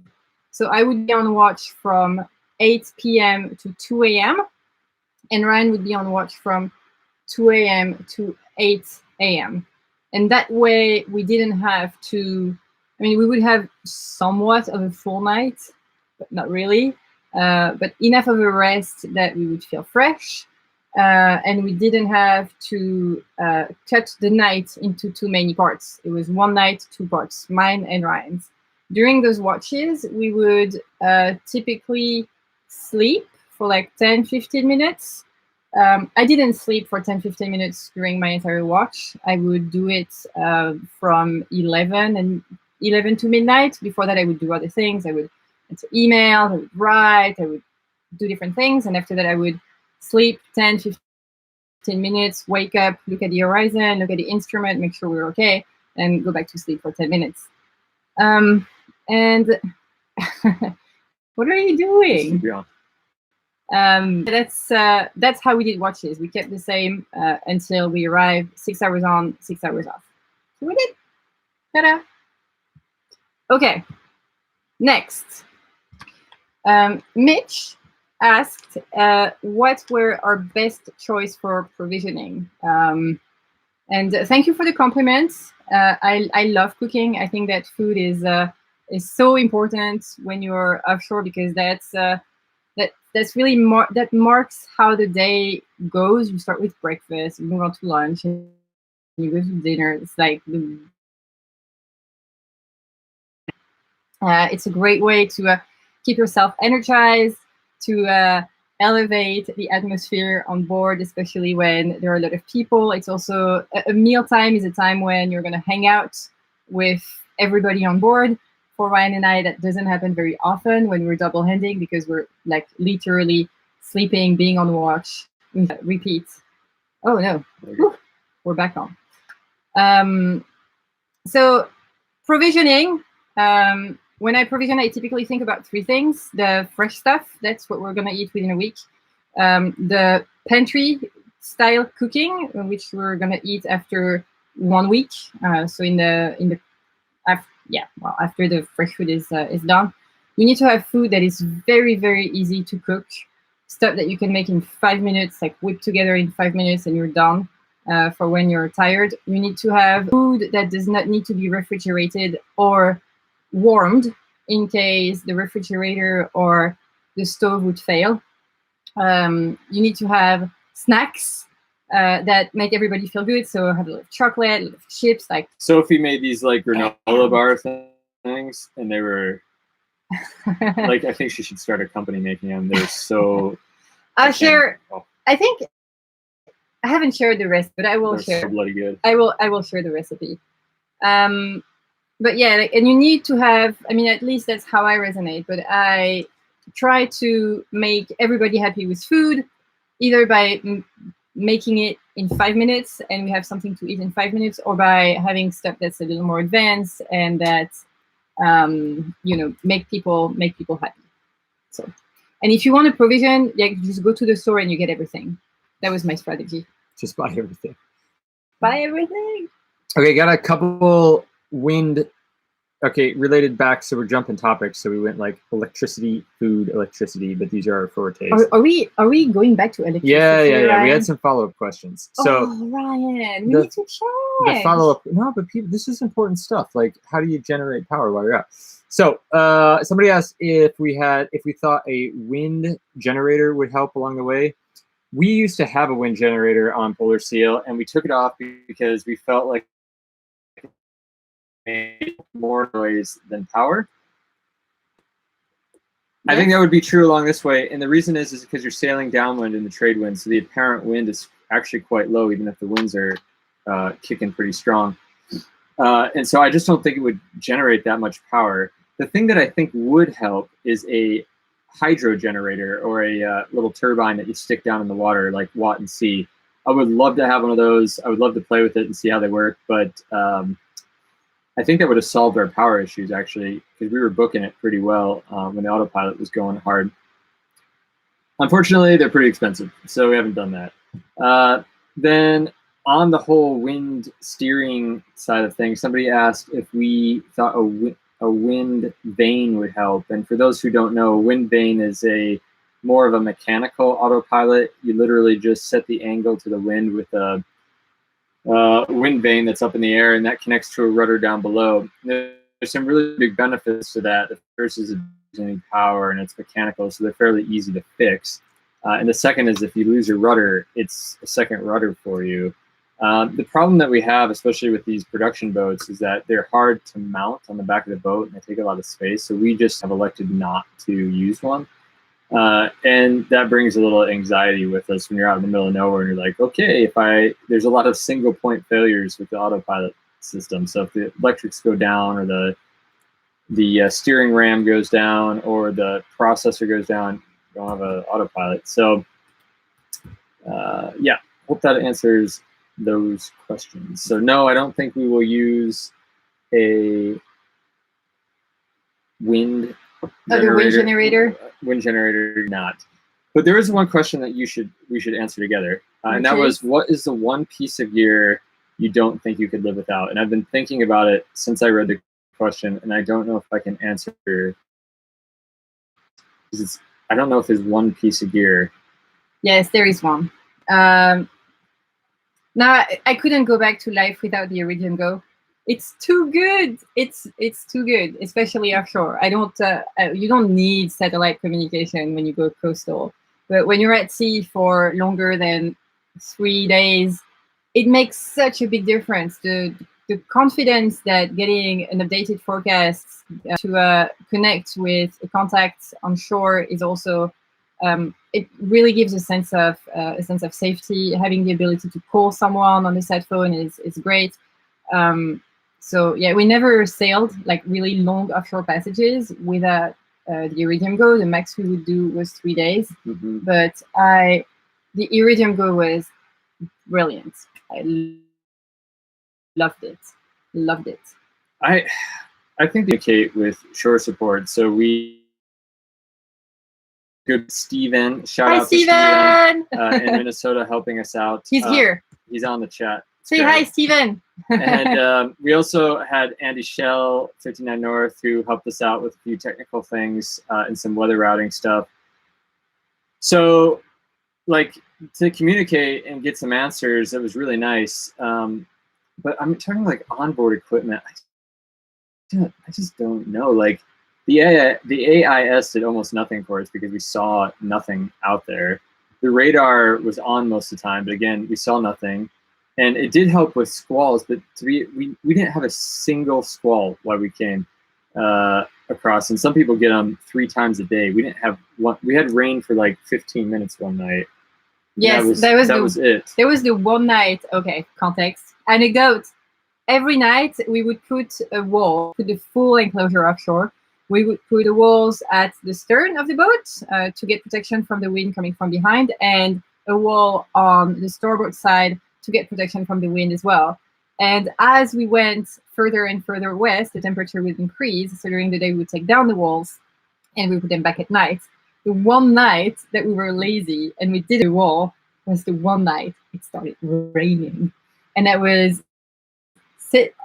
Speaker 2: So I would be on watch from 8 p.m. to 2 a.m., and Ryan would be on watch from 2 a.m. to 8 a.m. And that way we didn't have to, I mean, we would have somewhat of a full night, but not really, but enough of a rest that we would feel fresh. And we didn't have to cut the night into too many parts. It was one night, 2 parts, mine and Ryan's. During those watches, we would typically sleep for like 10, 15 minutes. I didn't sleep for 10, 15 minutes during my entire watch. I would do it from 11 to midnight. Before that, I would do other things. I would answer emails, I would write, I would do different things. And after that, I would sleep 10, 15 minutes, wake up, look at the horizon, look at the instrument, make sure we're okay, and go back to sleep for 10 minutes. And what are you doing? That's how we did watches. We kept the same until we arrived, 6 hours on, 6 hours off. So we did. Ta-da. Okay. Next. Mitch asked what were our best choice for provisioning. And thank you for the compliments. I love cooking. I think that food is so important when you're offshore, because that's really that marks how the day goes. You start with breakfast, you move on to lunch, and you go to dinner. It's like it's a great way to keep yourself energized, to elevate the atmosphere on board, especially when there are a lot of people. It's also a mealtime is a time when you're going to hang out with everybody on board. For Ryan and I, that doesn't happen very often when we're double handing, because we're like literally sleeping, being on watch. Repeat. Oh no, whew, we're back on. So provisioning. When I provision, I typically think about 3 things. The fresh stuff, that's what we're going to eat within a week. The pantry style cooking, which we're going to eat after 1 week. So after the fresh food is done, you need to have food that is very, very easy to cook. Stuff that you can make in 5 minutes, like whip together in 5 minutes and you're done for when you're tired. You need to have food that does not need to be refrigerated or warmed in case the refrigerator or the stove would fail. You need to have snacks that make everybody feel good. So have a lot of chocolate, a lot of chips. Like
Speaker 1: Sophie made these like granola bar things, and they were like, I think she should start a company making them. They're so.
Speaker 2: I'll share. Oh. I think I haven't shared the recipe, but I will share.
Speaker 1: So bloody good.
Speaker 2: I will share the recipe. But yeah, like, and you need to have, I mean, at least that's how I resonate, but I try to make everybody happy with food, either by making it in 5 minutes and we have something to eat in 5 minutes, or by having stuff that's a little more advanced and that, make people happy. So, and if you want a provision, yeah, you just go to the store and you get everything. That was my strategy.
Speaker 3: Just buy everything.
Speaker 2: Buy everything.
Speaker 3: Okay, got a couple related back, so we're jumping topics. So we went like electricity, food, electricity, but these are our fortes.
Speaker 2: Are we going back to electricity?
Speaker 3: Yeah.
Speaker 2: Ryan?
Speaker 3: We had some follow-up questions. So
Speaker 2: Ryan, we need to check.
Speaker 3: The follow-up, no, but people, this is important stuff. Like, how do you generate power while you're out? So somebody asked if we thought a wind generator would help along the way. We used to have a wind generator on Polar Seal, and we took it off because we felt like it made more noise than power. Yes. I think that would be true along this way, and the reason is because you're sailing downwind in the trade wind, so the apparent wind is actually quite low, even if the winds are kicking pretty strong. And so I just don't think it would generate that much power. The thing that I think would help is a hydro generator, or a little turbine that you stick down in the water, like Watt and Sea. I would love to have one of those. I would love to play with it and see how they work, but I think that would have solved our power issues, actually, because we were booking it pretty well when the autopilot was going hard. Unfortunately, they're pretty expensive, so we haven't done that. Then on the whole wind steering side of things, somebody asked if we thought a wind vane would help. And for those who don't know, a wind vane is more of a mechanical autopilot. You literally just set the angle to the wind with a wind vane that's up in the air, and that connects to a rudder down below. There's some really big benefits to that. The first is it doesn't need power, and it's mechanical, so they're fairly easy to fix. And the second is if you lose your rudder, it's a second rudder for you. The problem that we have, especially with these production boats, is that they're hard to mount on the back of the boat, and they take a lot of space, so we just have elected not to use one. And that brings a little anxiety with us when you're out in the middle of nowhere and you're like, okay, there's a lot of single point failures with the autopilot system. So if the electrics go down, or the steering ram goes down, or the processor goes down, you don't have an autopilot. So yeah, hope that answers those questions. So no, I don't think we will use a wind generator. Wind generator, not. But there is one question that we should answer together, and that was, what is the one piece of gear you don't think you could live without? And I've been thinking about it since I read the question, and I don't know if I can answer, because I don't know if there's one piece of gear.
Speaker 2: Yes, there is one. Now I couldn't go back to life without the Iridium Go. It's too good. It's too good, especially offshore. You don't need satellite communication when you go coastal, but when you're at sea for longer than 3 days, it makes such a big difference. The confidence that getting an updated forecast to connect with a contact on shore is also, it really gives a sense of safety. Having the ability to call someone on the sat phone is great. So yeah, we never sailed like really long offshore passages without the Iridium Go. The max we would do was 3 days, but the Iridium Go was brilliant. I loved it. Loved it.
Speaker 3: I think they communicate with shore support. So good Steven, shout out to Steven in Minnesota helping us out.
Speaker 2: He's here.
Speaker 3: He's on the chat.
Speaker 2: Say hi, Steven.
Speaker 3: And we also had Andy Shell, 59 North, who helped us out with a few technical things and some weather routing stuff. So, like, to communicate and get some answers, it was really nice. But I'm talking like onboard equipment. I just don't know. Like, the AIS did almost nothing for us because we saw nothing out there. The radar was on most of the time, but again, we saw nothing. And it did help with squalls, but we didn't have a single squall while we came across. And some people get them 3 times a day. We didn't have one. We had rain for like 15 minutes one night.
Speaker 2: Yes, that was it. There was the one night. Okay, context. Anecdote. Every night we would put a wall, put the full enclosure offshore. We would put the walls at the stern of the boat to get protection from the wind coming from behind, and a wall on the starboard side to get protection from the wind as well. And as we went further and further west, the temperature would increase. So during the day, we would take down the walls and we put them back at night. The one night that we were lazy and we did a wall was the one night it started raining. And that was,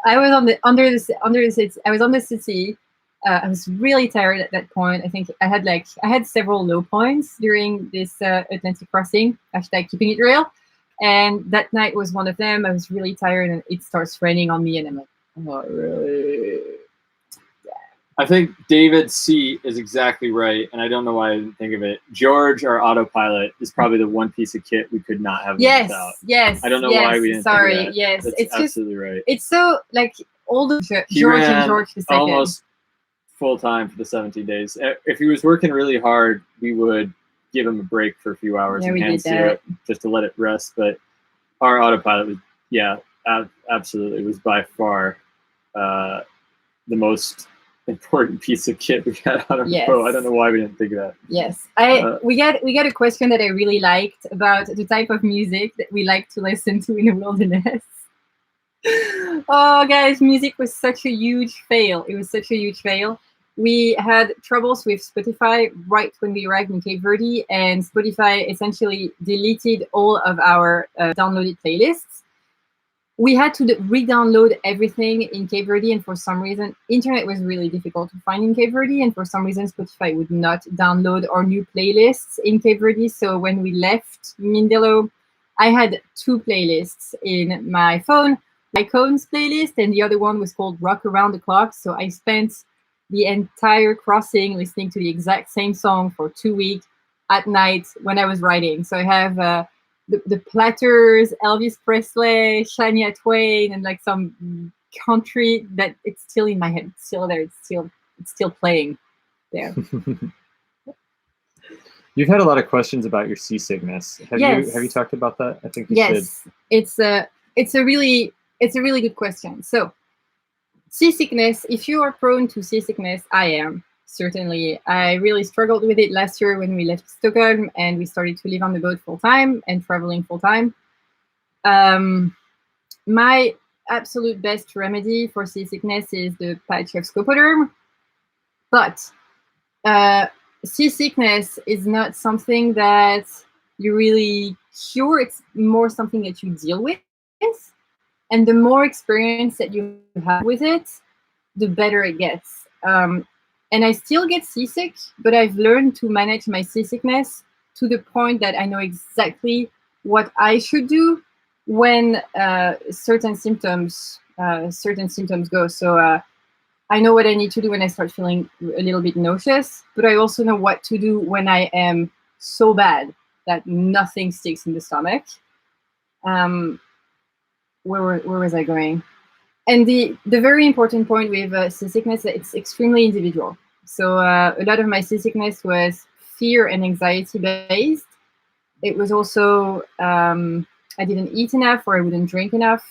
Speaker 2: I was on the city. I was really tired at that point. I think I had several low points during this Atlantic crossing, #keeping it real. And that night was one of them. I was really tired, and it starts raining on me, and I'm like, oh, really? Yeah.
Speaker 3: I think David C. is exactly right, and I don't know why I didn't think of it. George, our autopilot, is probably the one piece of kit we could not have without.
Speaker 2: Yes.
Speaker 3: I don't know why we didn't think of that.
Speaker 2: Yes.
Speaker 3: It's absolutely right.
Speaker 2: It's so, like, all the George and George the second.
Speaker 3: Almost full time for the 17 days. If he was working really hard, we would give him a break for a few hours and hand steer it just to let it rest. But our autopilot was, absolutely, it was by far the most important piece of kit we had on our boat. I don't know why we didn't think of that.
Speaker 2: Yes, we got a question that I really liked about the type of music that we like to listen to in the wilderness. Oh, guys, music was such a huge fail. It was such a huge fail. We had troubles with Spotify right when we arrived in Cape Verde, and Spotify essentially deleted all of our downloaded playlists. We had to re-download everything in Cape Verde, and for some reason, internet was really difficult to find in Cape Verde, and for some reason, Spotify would not download our new playlists in Cape Verde. So when we left Mindelo, I had two playlists in my phone, Icons playlist, and the other one was called Rock Around the Clock. So I spent the entire crossing listening to the exact same song for 2 weeks at night when I was writing. So I have the Platters, Elvis Presley, Shania Twain, and like some country that it's still in my head. It's still there. It's still playing there.
Speaker 3: You've had a lot of questions about your seasickness. Have
Speaker 2: Yes.
Speaker 3: you talked about that? I think you
Speaker 2: Yes,
Speaker 3: should.
Speaker 2: it's a really good question. So seasickness, if you are prone to seasickness, I am. Certainly. I really struggled with it last year when we left Stockholm and we started to live on the boat full time and traveling full time. My absolute best remedy for seasickness is the patch of scopoderm. But seasickness is not something that you really cure. It's more something that you deal with. And the more experience that you have with it, the better it gets. And I still get seasick, but I've learned to manage my seasickness to the point that I know exactly what I should do when certain symptoms go. So I know what I need to do when I start feeling a little bit nauseous, but I also know what to do when I am so bad that nothing sticks in the stomach. Where was I going? And the very important point with seasickness, it's extremely individual. So a lot of my seasickness was fear and anxiety based. It was also I didn't eat enough or I wouldn't drink enough.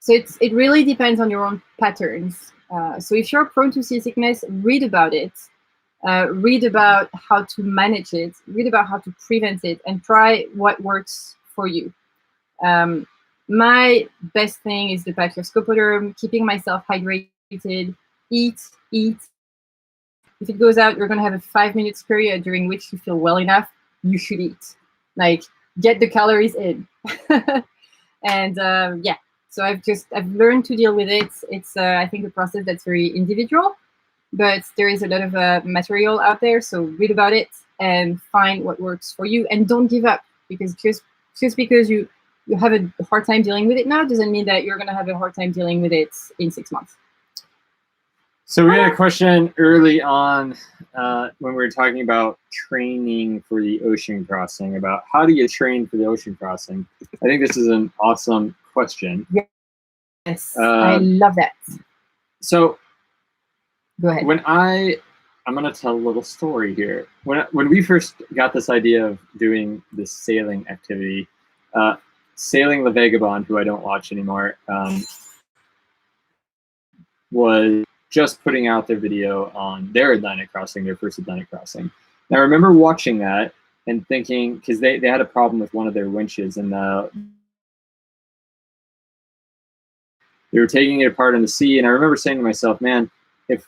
Speaker 2: So it really depends on your own patterns. So if you're prone to seasickness, read about it. Read about how to manage it. Read about how to prevent it, and try what works for you. My best thing is the patch of scopoderm, keeping myself hydrated, eat. If it goes out, you're going to have a 5 minutes period during which you feel well enough, you should eat. Like, get the calories in. And yeah, so I've learned to deal with it. It's, I think, a process that's very individual, but there is a lot of material out there. So read about it and find what works for you, and don't give up, because just because you have a hard time dealing with it now doesn't mean that you're going to have a hard time dealing with it in 6 months.
Speaker 3: So we had a question early on when we were talking about training for the ocean crossing, about how do you train for the ocean crossing? I think this is an awesome question.
Speaker 2: Yes, I love that.
Speaker 3: So
Speaker 2: go ahead.
Speaker 3: When I'm going to tell a little story here. When we first got this idea of doing this sailing activity, Sailing La Vagabond, who I don't watch anymore, was just putting out their video on their Atlantic crossing, their first Atlantic crossing. And I remember watching that and thinking, because they had a problem with one of their winches, and they were taking it apart in the sea. And I remember saying to myself, man, if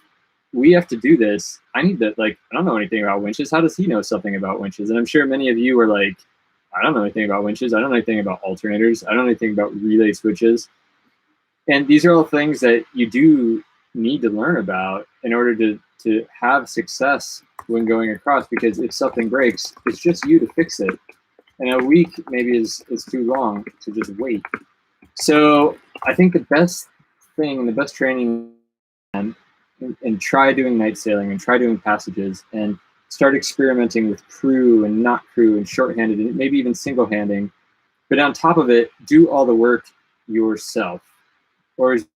Speaker 3: we have to do this, I need to, like, I don't know anything about winches. How does he know something about winches? And I'm sure many of you are like, I don't know anything about winches. I don't know anything about alternators. I don't know anything about relay switches. And these are all things that you do need to learn about in order to have success when going across, because if something breaks, it's just you to fix it. And a week maybe is too long to just wait. So I think the best thing and the best training, and try doing night sailing and try doing passages and start experimenting with crew and not crew and shorthanded and maybe even single-handing. But on top of it, do all the work yourself, or as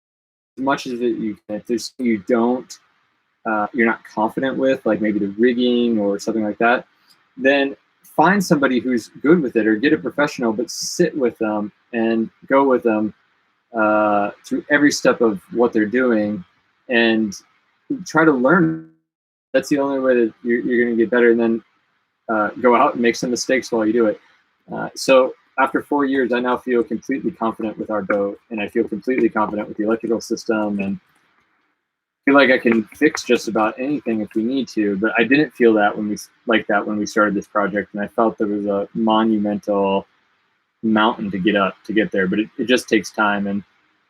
Speaker 3: much as you can. If there's something you're not confident with, like maybe the rigging or something like that, then find somebody who's good with it, or get a professional, but sit with them and go with them through every step of what they're doing and try to learn. That's the only way that you're going to get better, and then go out and make some mistakes while you do it. So
Speaker 1: after 4 years, I now feel completely confident with our boat, and I feel completely confident with the electrical system, and feel like I can fix just about anything if we need to. But I didn't feel that when we started this project, and I felt there was a monumental mountain to get there. But it just takes time, and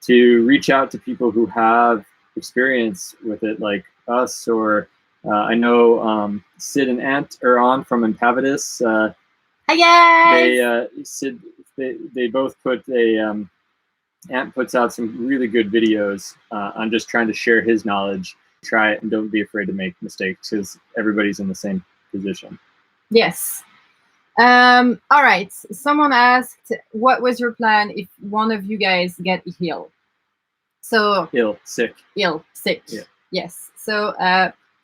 Speaker 1: to reach out to people who have experience with it, like us, or I know Sid and Ant are on from Impavidus.
Speaker 2: Hi guys.
Speaker 1: Sid, they both put Ant puts out some really good videos on just trying to share his knowledge. Try it and don't be afraid to make mistakes, because everybody's in the same position.
Speaker 2: Yes. All right. Someone asked, what was your plan if one of you guys get ill? So
Speaker 1: sick.
Speaker 2: Yeah. Yes. So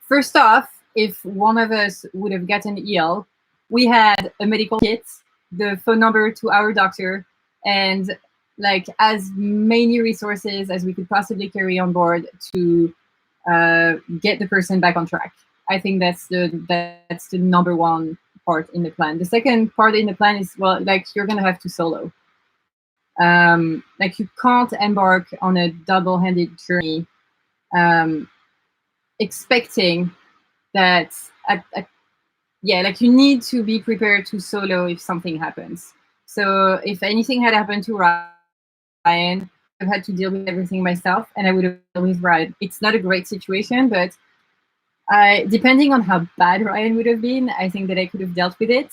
Speaker 2: first off, if one of us would have gotten ill, we had a medical kit, the phone number to our doctor, and like as many resources as we could possibly carry on board to get the person back on track. I think that's the number one part in the plan. The second part in the plan is, well, like you're gonna have to solo. Like you can't embark on a double-handed journey expecting that like you need to be prepared to solo if something happens. So if anything had happened to Ryan, I've had to deal with everything myself, and I would have dealt with Ryan. It's not a great situation, but depending on how bad Ryan would have been, I think that I could have dealt with it.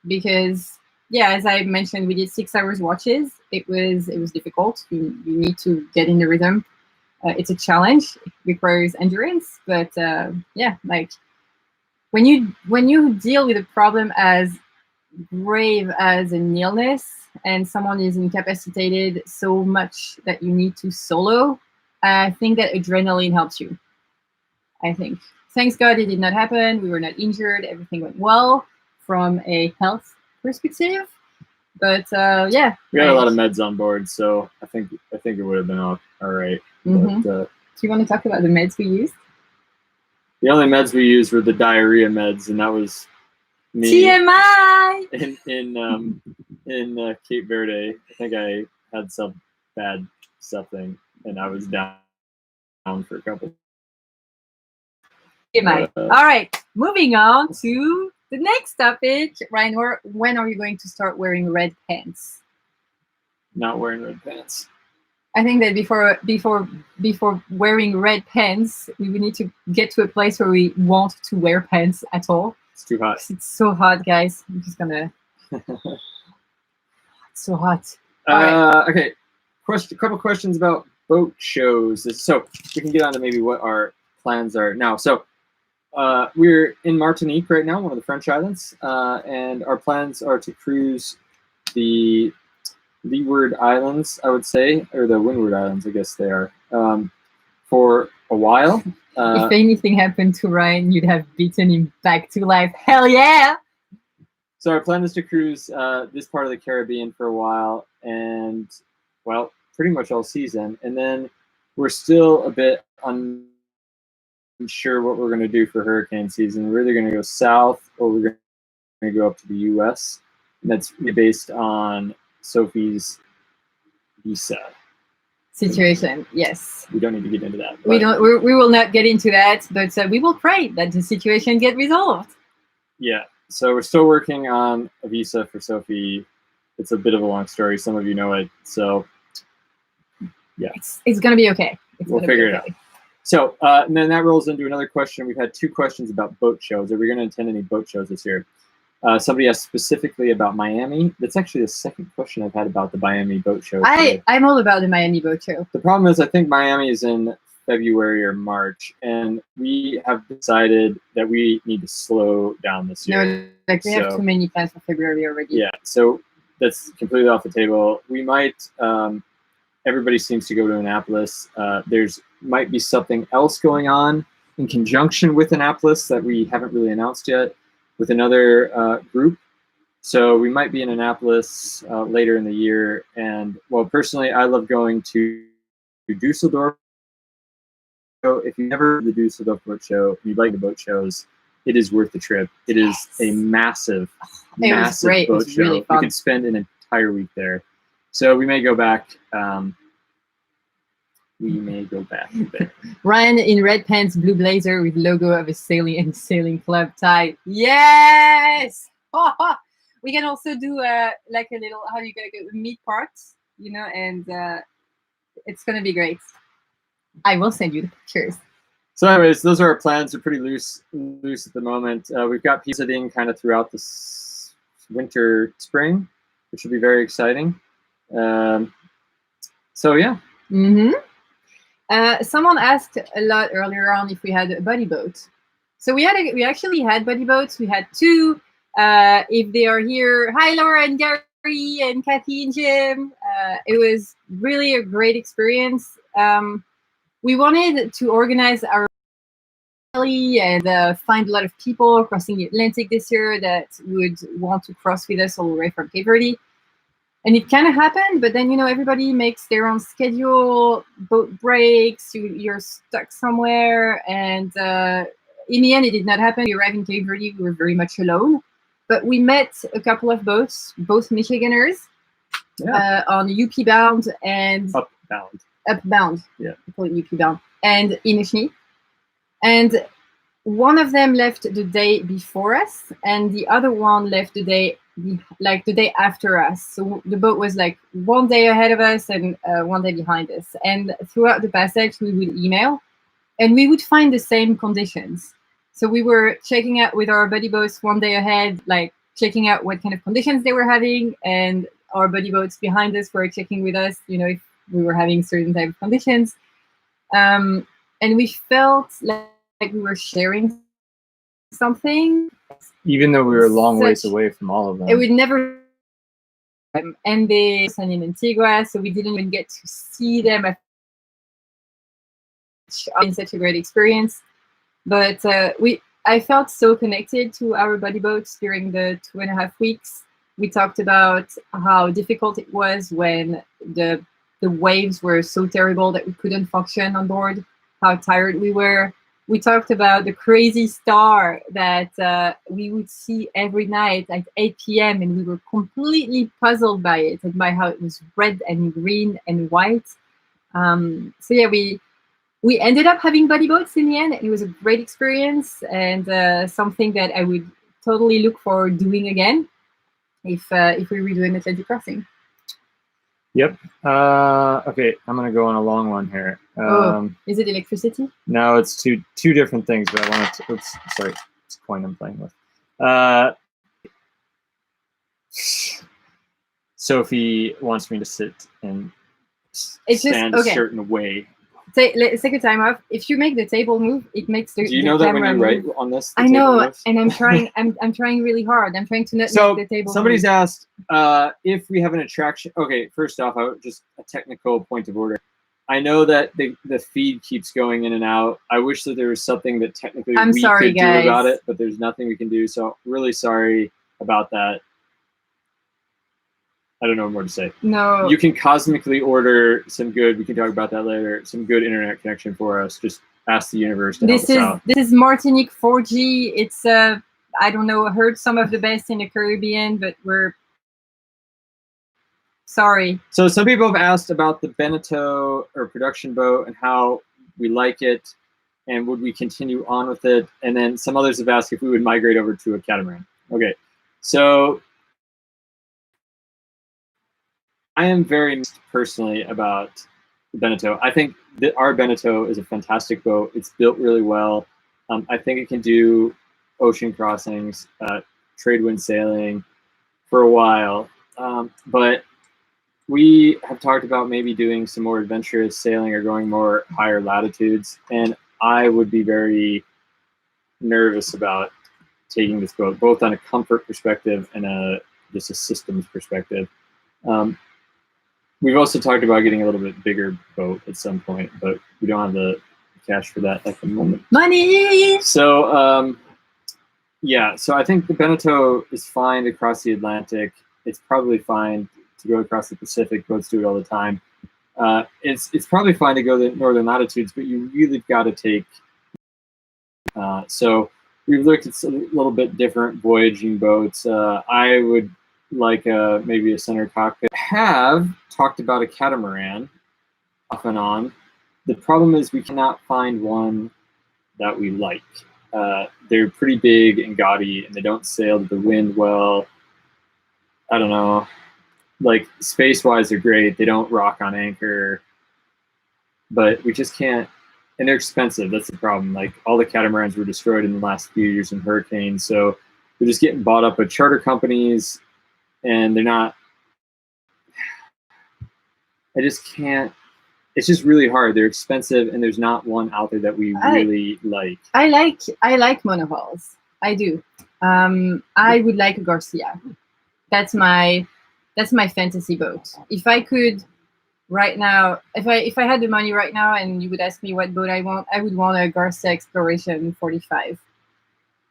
Speaker 2: Because yeah, as I mentioned, we did 6 hours watches. It was difficult. You need to get in the rhythm. It's a challenge. It requires endurance, but yeah, like when you deal with a problem as grave as an illness and someone is incapacitated so much that you need to solo, I think that adrenaline helps you. I think. Thanks God it did not happen. We were not injured. Everything went well from a health perspective. But yeah,
Speaker 1: we had a lot of meds on board, so I think it would have been all right.
Speaker 2: Mm-hmm.
Speaker 1: But,
Speaker 2: do you want to talk about the meds we used?
Speaker 1: The only meds we used were the diarrhea meds, and that was me.
Speaker 2: TMI.
Speaker 1: In Cape Verde. I think I had some bad something, and I was down for a couple.
Speaker 2: TMI. All right, moving on to the next topic. Ryan, when are you going to start wearing red pants?
Speaker 1: Not wearing red pants.
Speaker 2: I think that before wearing red pants, we would need to get to a place where we want to wear pants at all.
Speaker 1: It's too hot.
Speaker 2: It's so hot, guys. I'm just gonna. It's so hot.
Speaker 1: Okay. Couple questions about boat shows. So we can get on to maybe what our plans are now. So we're in Martinique right now, one of the French islands, and our plans are to cruise the Leeward Islands, I would say, or the Windward Islands, I guess they are, for a while.
Speaker 2: If anything happened to Ryan, you'd have beaten him back to life. Hell yeah!
Speaker 1: So our plan is to cruise this part of the Caribbean for a while, and, well, pretty much all season. And then we're still a bit unsure what we're going to do for hurricane season. We're either going to go south or we're going to go up to the U.S., and that's based on Sophie's visa
Speaker 2: situation. Yes,
Speaker 1: we don't need to get into that.
Speaker 2: We will not get into that, but we will pray that the situation get resolved.
Speaker 1: Yeah, so we're still working on a visa for Sophie. It's a bit of a long story. Some of you know it, so yeah,
Speaker 2: it's gonna be okay.
Speaker 1: We'll figure it out. So and then that rolls into another question. We've had 2 questions about boat shows. Are we going to attend any boat shows this year? Somebody asked specifically about Miami. That's actually the second question I've had about the Miami boat show.
Speaker 2: I'm all about the Miami boat show.
Speaker 1: The problem is I think Miami is in February or March, and we have decided that we need to slow down this year.
Speaker 2: No, like we have too many plans for February already.
Speaker 1: Yeah, so that's completely off the table. We might, everybody seems to go to Annapolis. There's might be something else going on in conjunction with Annapolis that we haven't really announced yet, with another group. So we might be in Annapolis later in the year. And well, personally, I love going to Dusseldorf. So if you've never heard of the Dusseldorf boat show, and you like the boat shows, it is worth the trip. It is a massive, massive
Speaker 2: great.
Speaker 1: boat
Speaker 2: It was
Speaker 1: show.
Speaker 2: really fun.
Speaker 1: We could spend an entire week there. So we may go back.
Speaker 2: Ryan in red pants, blue blazer with logo of a sailing club tie. Yes! We can also do like a little, how do you go, meat parts, you know, and it's going to be great. I will send you the pictures.
Speaker 1: So anyways, those are our plans. They're pretty loose at the moment. We've got visiting kind of throughout this winter, spring, which will be very exciting. So yeah.
Speaker 2: Mm-hmm. Someone asked a lot earlier on if we had a buddy boat. So we actually had buddy boats. We had two. If they are here, hi Laura and Gary and Kathy and Jim. It was really a great experience. We wanted to organize our rally and find a lot of people crossing the Atlantic this year that would want to cross with us all the way from Cape Verde. And it kind of happened, but then, you know, everybody makes their own schedule, boat breaks, you're stuck somewhere. And in the end, it did not happen. We arrived in Cape Verde, we were very much alone. But we met a couple of boats, both Michiganers, on UP bound and upbound.
Speaker 1: Yeah,
Speaker 2: we call it UP bound, and Inishni. And one of them left the day before us, and the other one left the day after us. So the boat was like one day ahead of us and one day behind us. And throughout the passage, we would email, and we would find the same conditions. So we were checking out with our buddy boats one day ahead, like checking out what kind of conditions they were having, and our buddy boats behind us were checking with us, you know, if we were having certain type of conditions. And we felt like we were sharing something.
Speaker 1: Even though we were a long ways away from all of them.
Speaker 2: It would never. And they were in Antigua, so we didn't even get to see them. In such a great experience. But I felt so connected to our buddy boats during the 2.5 weeks. We talked about how difficult it was when the waves were so terrible that we couldn't function on board, how tired we were. We talked about the crazy star that we would see every night at 8 p.m. and we were completely puzzled by it and by how it was red and green and white. So yeah, we ended up having buddy boats in the end. It was a great experience and something that I would totally look forward doing again if we redo an Atlantic crossing.
Speaker 1: Yep. Okay, I'm gonna go on a long one here.
Speaker 2: Is it electricity?
Speaker 1: No, it's two different things, but I wanted to. Oops, sorry, it's a coin I'm playing with. Sophie wants me to sit and stand a certain way.
Speaker 2: Let's take a time off. If you make the table move, it makes the.
Speaker 1: Do you know that when you write on this?
Speaker 2: I know, and I'm trying. I'm trying really hard. I'm trying to not make the table.
Speaker 1: Somebody's
Speaker 2: move.
Speaker 1: asked if we have an attraction. Okay, first off, just a technical point of order. I know that the feed keeps going in and out. I wish that there was something that technically we could do about it, but there's nothing we can do. So really sorry about that. I don't know what more to say.
Speaker 2: No.
Speaker 1: You can cosmically order some good. We can talk about that later. Some good internet connection for us. Just ask the universe to help us out.
Speaker 2: This is Martinique 4G. It's I don't know. I heard some of the best in the Caribbean, but we're sorry.
Speaker 1: So some people have asked about the Beneteau or production boat and how we like it, and would we continue on with it? And then some others have asked if we would migrate over to a catamaran. Okay, so. I am very mixed personally about the Beneteau. I think that our Beneteau is a fantastic boat. It's built really well. I think it can do ocean crossings, trade wind sailing for a while. But we have talked about maybe doing some more adventurous sailing or going more higher latitudes. And I would be very nervous about taking this boat, both on a comfort perspective and just a systems perspective. We've also talked about getting a little bit bigger boat at some point, but we don't have the cash for that at the moment.
Speaker 2: Money!
Speaker 1: So, yeah, so I think the Beneteau is fine to cross the Atlantic. It's probably fine to go across the Pacific. Boats do it all the time. It's probably fine to go the northern latitudes, but you really got to take. So
Speaker 3: we've looked at a little bit different voyaging boats. I would like maybe a center cockpit. Have talked about a catamaran off and on. The problem is we cannot find one that we like. They're pretty big and gaudy, and they don't sail to the wind well. I don't know. Like, space-wise, they're great. They don't rock on anchor. But we just can't, and they're expensive. That's the problem. Like, all the catamarans were destroyed in the last few years in hurricanes, so they're just getting bought up by charter companies, and they're not, I just can't, it's just really hard. They're expensive, and there's not one out there that we really like.
Speaker 2: I like monohulls. I do. I would like a Garcia. That's my fantasy boat. If I could right now, if I had the money right now and you would ask me what boat I want, I would want a Garcia Exploration 45.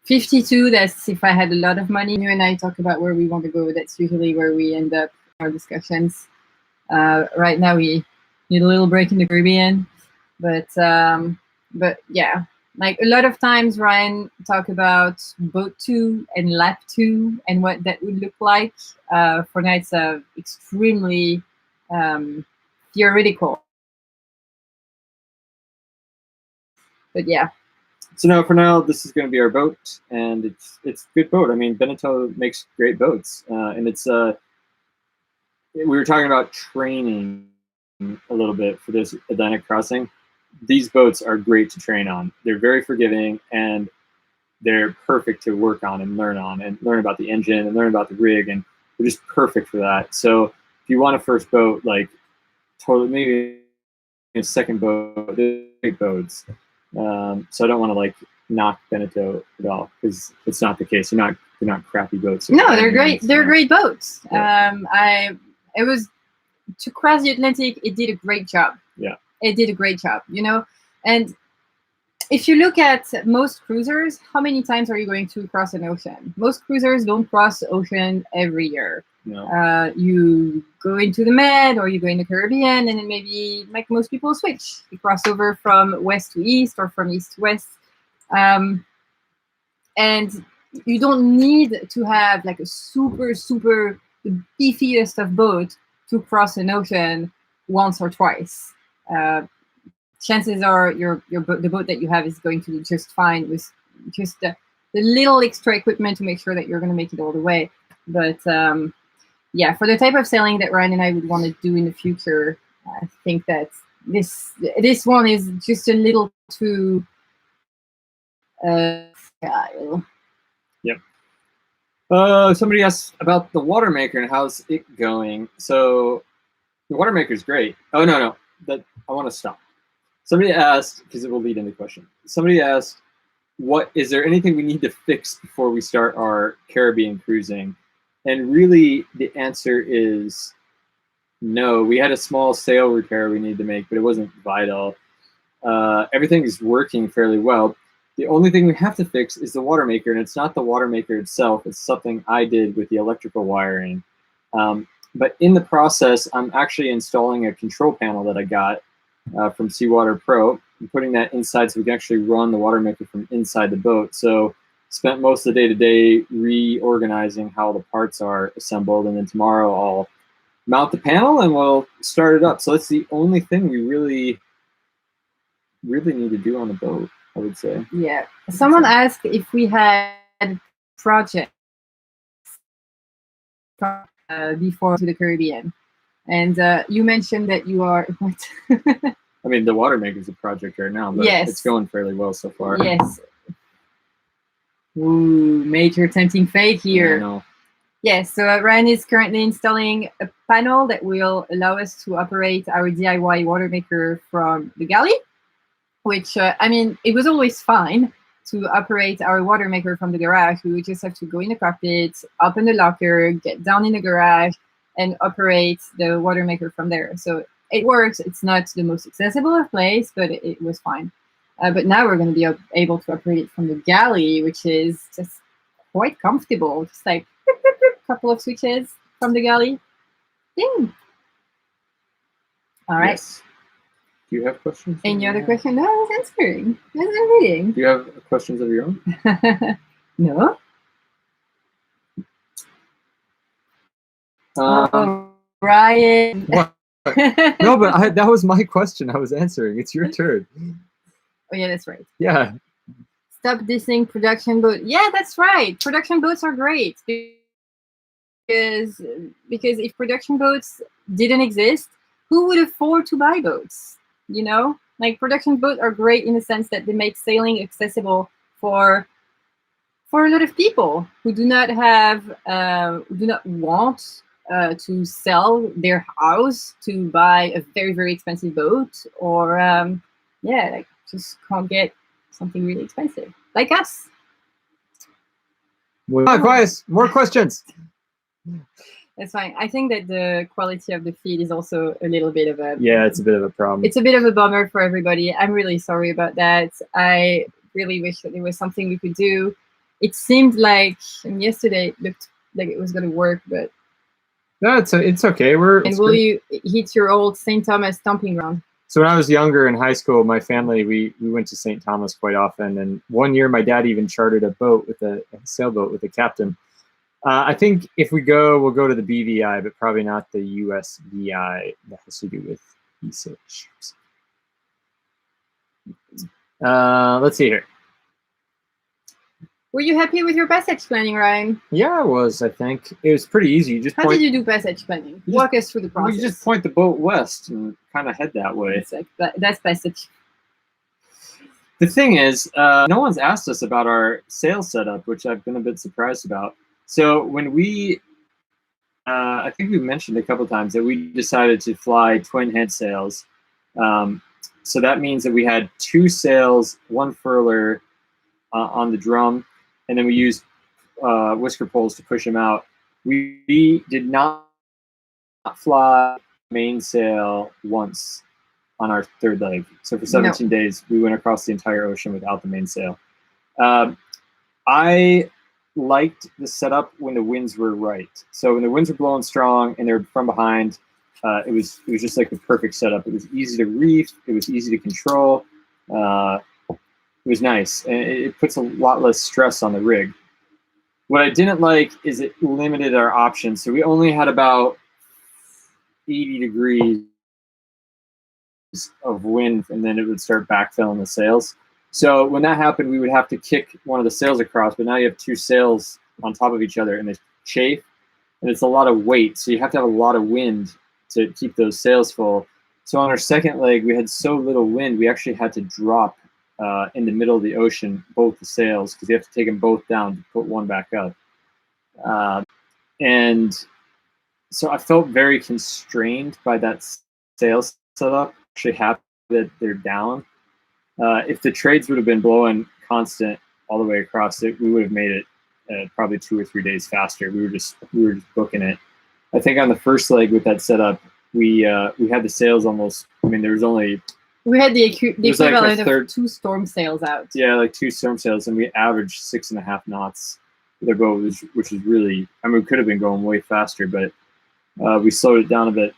Speaker 2: 52, that's if I had a lot of money. You and I talk about where we want to go. That's usually where we end up our discussions. Right now we need a little break in the Caribbean, but yeah, like a lot of times Ryan talk about boat 2 and lap 2 and what that would look like. For now it's extremely theoretical, but yeah.
Speaker 3: So now, for now, this is going to be our boat, and it's a good boat. I mean, Beneteau makes great boats, and it's we were talking about training a little bit for this Atlantic crossing. These boats are great to train on. They're very forgiving, and they're perfect to work on and learn about the engine and learn about the rig, and they're just perfect for that. So if you want a first boat, like totally maybe a second boat, they're great boats. So I don't want to like knock Beneteau at all, because it's not the case. They're not crappy boats.
Speaker 2: No, they're great. They're great boats.
Speaker 3: Yeah.
Speaker 2: It was to cross the Atlantic. It did a great job.
Speaker 3: Yeah,
Speaker 2: it did a great job. And if you look at most cruisers, how many times are you going to cross an ocean? Most cruisers don't cross the ocean every year.
Speaker 3: No.
Speaker 2: You go into the Med, or you go in the Caribbean, and then maybe, like most people, switch. You cross over from west to east or from east to west. And you don't need to have like a super the beefiest of boat to cross an ocean once or twice. Chances are the boat that you have is going to be just fine with just the little extra equipment to make sure that you're going to make it all the way. But yeah, for the type of sailing that Ryan and I would want to do in the future, I think that this one is just a little too style.
Speaker 3: Yep. Somebody asked about the water maker and how's it going. So the water maker is great. Oh no, that I want to stop. Somebody asked, because it will lead into the question. Somebody asked, is there anything we need to fix before we start our Caribbean cruising? And really, the answer is no. We had a small sail repair we needed to make, but it wasn't vital. Everything is working fairly well. The only thing we have to fix is the water maker, and it's not the water maker itself. It's something I did with the electrical wiring. But in the process, I'm actually installing a control panel that I got from Seawater Pro, and putting that inside so we can actually run the water maker from inside the boat. So spent most of the day today reorganizing how the parts are assembled, and then tomorrow I'll mount the panel and we'll start it up. So that's the only thing we really need to do on the boat, I would say.
Speaker 2: Yeah. Someone asked if we had projects before to the Caribbean. And you mentioned that you are what?
Speaker 3: I mean, the water maker is a project right now, but
Speaker 2: yes,
Speaker 3: it's going fairly well so far.
Speaker 2: Yes. Ooh, major tempting fate here.
Speaker 3: Yeah, I know.
Speaker 2: Yes, so Ryan is currently installing a panel that will allow us to operate our DIY water maker from the galley, which, I mean, it was always fine to operate our water maker from the garage. We would just have to go in the cockpit, open the locker, get down in the garage, and operate the water maker from there. So it works. It's not the most accessible of place, but it was fine. But now we're going to be able to operate it from the galley, which is just quite comfortable. Just like a couple of switches from the galley. Ding. All right.
Speaker 3: Yes. Do you have questions?
Speaker 2: Any other question? No, I was answering. I was reading.
Speaker 3: Do you have questions of your own?
Speaker 2: No. Ryan.
Speaker 3: What? No, but that was my question. I was answering. It's your turn.
Speaker 2: Oh yeah, that's right.
Speaker 3: Yeah.
Speaker 2: Stop dissing production boat. Yeah, that's right. Production boats are great because if production boats didn't exist, who would afford to buy boats? You know, like production boats are great in the sense that they make sailing accessible for a lot of people who do not want to sell their house to buy a very, very expensive boat, or like just can't get something really expensive, like us.
Speaker 3: More questions.
Speaker 2: That's fine. I think that the quality of the feed is also a little bit of a...
Speaker 3: Yeah, it's a bit of a problem.
Speaker 2: It's a bit of a bummer for everybody. I'm really sorry about that. I really wish that there was something we could do. It seemed like yesterday it looked like it was going to work, but...
Speaker 3: No, it's okay.
Speaker 2: Will you hit your old St. Thomas stomping ground?
Speaker 3: So when I was younger in high school, my family, we went to St. Thomas quite often. And one year my dad even chartered a sailboat with a captain. I think if we go, we'll go to the BVI, but probably not the USVI. That has to do with research. Let's see here.
Speaker 2: Were you happy with your passage planning, Ryan?
Speaker 3: Yeah, I was, I think. It was pretty easy.
Speaker 2: How did you do passage planning? Walk us through the process.
Speaker 3: You just point the boat west and kind of head that way.
Speaker 2: That's passage.
Speaker 3: The thing is, no one's asked us about our sail setup, which I've been a bit surprised about. So when we, I think we mentioned a couple times that we decided to fly twin head sails. So that means that we had 2 sails, 1 furler on the drum, and then we used whisker poles to push them out. We did not fly mainsail once on our 3rd leg. So for 17 days, we went across the entire ocean without the mainsail. I liked the setup when the winds were right. So when the winds were blowing strong and they were from behind, it was just like the perfect setup. It was easy to reef. It was easy to control. It was nice, and it puts a lot less stress on the rig. What I didn't like is it limited our options. So we only had about 80 degrees of wind, and then it would start backfilling the sails. So when that happened, we would have to kick one of the sails across, but now you have 2 sails on top of each other, and they chafe, and it's a lot of weight. So you have to have a lot of wind to keep those sails full. So on our 2nd leg, we had so little wind, we actually had to drop in the middle of the ocean both the sails, because you have to take them both down to put one back up. And so I felt very constrained by that sail setup. Actually happy that they're down. If the trades would have been blowing constant all the way across it, we would have made it probably 2 or 3 days faster. We were just booking it. I think on the 1st leg with that setup, we had the sails almost. I mean, there was only.
Speaker 2: We had the equivalent
Speaker 3: like
Speaker 2: of 2 storm sails out.
Speaker 3: Yeah, like 2 storm sails, and we averaged 6.5 knots with our boat, which is really. I mean, we could have been going way faster, but we slowed it down a bit.